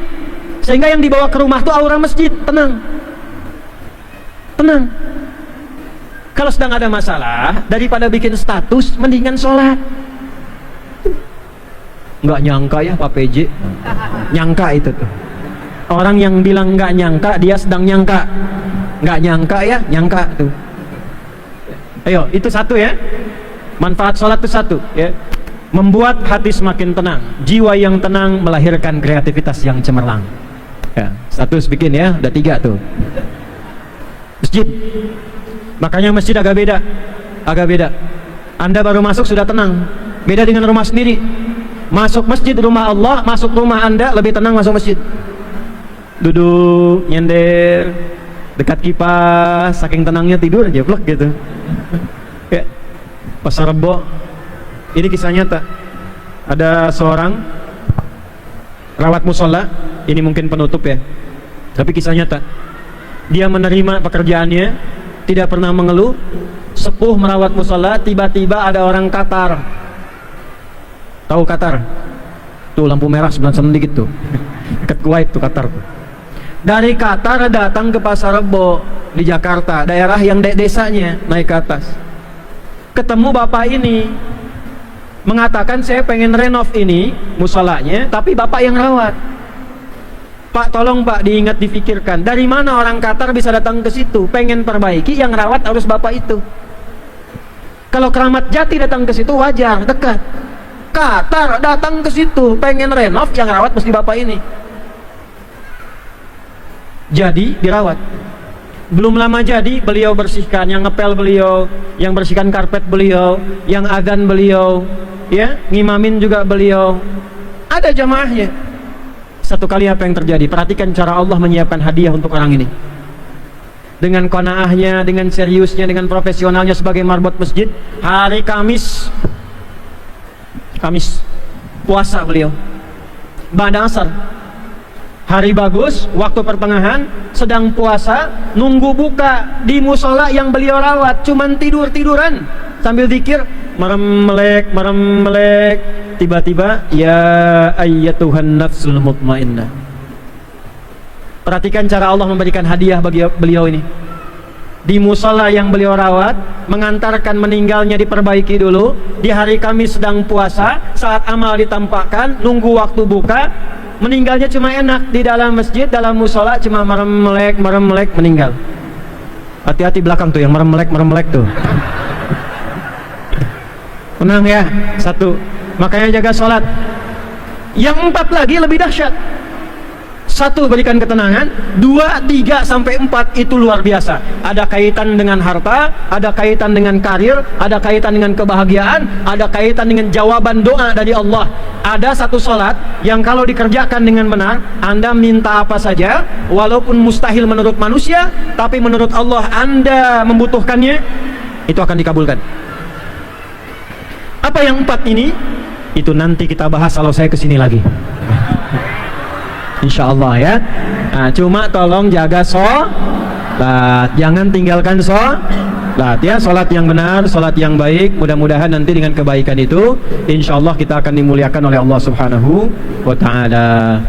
Sehingga yang dibawa ke rumah itu aura masjid, tenang. Tenang. Kalau sedang ada masalah, daripada bikin status, mendingan sholat. Nggak nyangka ya Pak PJ. Nyangka itu tuh. Orang yang bilang nggak nyangka, dia sedang nyangka. Nggak nyangka ya, nyangka tuh. Ayo, itu satu ya. Manfaat sholat itu satu ya. Membuat hati semakin tenang. Jiwa yang tenang melahirkan kreativitas yang cemerlang. Ya, status bikin ya, udah 3 tuh. Masjid. Makanya masjid agak beda. Anda baru masuk sudah tenang. Beda dengan rumah sendiri. Masuk masjid rumah Allah, masuk rumah Anda lebih tenang masuk masjid. Duduk, nyender, dekat kipas, saking tenangnya tidur aja plek gitu. Ya. Pasar Rebo, ini kisah nyata. Ada seorang rawat musola, ini mungkin penutup ya, tapi kisah nyata. Dia menerima pekerjaannya, tidak pernah mengeluh. Sepuh merawat musola, tiba-tiba ada orang Qatar. Tahu Qatar? Tuh lampu merah sebelah sana dikit tuh. Dekat Kuwait tuh Qatar tuh. Dari Qatar datang ke Pasar Rebo di Jakarta, daerah yang desanya, naik ke atas. Ketemu bapak ini, mengatakan saya pengen renov ini musolanya, tapi bapak yang rawat. Pak, tolong Pak diingat, difikirkan, dari mana orang Qatar bisa datang ke situ? Pengen perbaiki, yang rawat harus bapak itu. Kalau Keramat Jati datang ke situ wajar, dekat. Qatar datang ke situ, pengen renov, yang rawat mesti bapak ini. Jadi dirawat. Belum lama jadi, beliau bersihkan, yang ngepel beliau, yang bersihkan karpet beliau, yang adzan beliau, ya, ngimamin juga beliau. Ada jamaahnya. Satu kali apa yang terjadi? Perhatikan cara Allah menyiapkan hadiah untuk orang ini. Dengan qanaahnya, dengan seriusnya, dengan profesionalnya sebagai marbot masjid, hari Kamis puasa beliau. Ba'da asar. Hari bagus, waktu pertengahan, sedang puasa, nunggu buka di musola yang beliau rawat, cuman tiduran sambil zikir, merem melek, tiba-tiba, ya ayyatuhan nafsul mutmainnah. Perhatikan cara Allah memberikan hadiah bagi beliau ini. Di musola yang beliau rawat, mengantarkan meninggalnya diperbaiki dulu. Di hari Kamis sedang puasa, saat amal ditampakkan, nunggu waktu buka, meninggalnya cuma enak di dalam masjid, dalam musola cuma merem melek meninggal. Hati-hati belakang tuh yang merem melek tuh. Tenang ya, satu. Makanya jaga sholat. Yang 4 lagi lebih dahsyat. 1 berikan ketenangan, 2, 3 sampai 4 itu luar biasa. Ada kaitan dengan harta, ada kaitan dengan karir, ada kaitan dengan kebahagiaan, ada kaitan dengan jawaban doa dari Allah. Ada satu sholat yang kalau dikerjakan dengan benar, Anda minta apa saja, walaupun mustahil menurut manusia, tapi menurut Allah Anda membutuhkannya, itu akan dikabulkan. Apa yang 4 ini? Itu nanti kita bahas kalau saya kesini lagi. Insya Allah ya. Nah, cuma tolong jaga sholat, jangan tinggalkan sholat ya. Sholat yang benar, sholat yang baik. Mudah-mudahan nanti dengan kebaikan itu, insya Allah kita akan dimuliakan oleh Allah Subhanahu wa Ta'ala.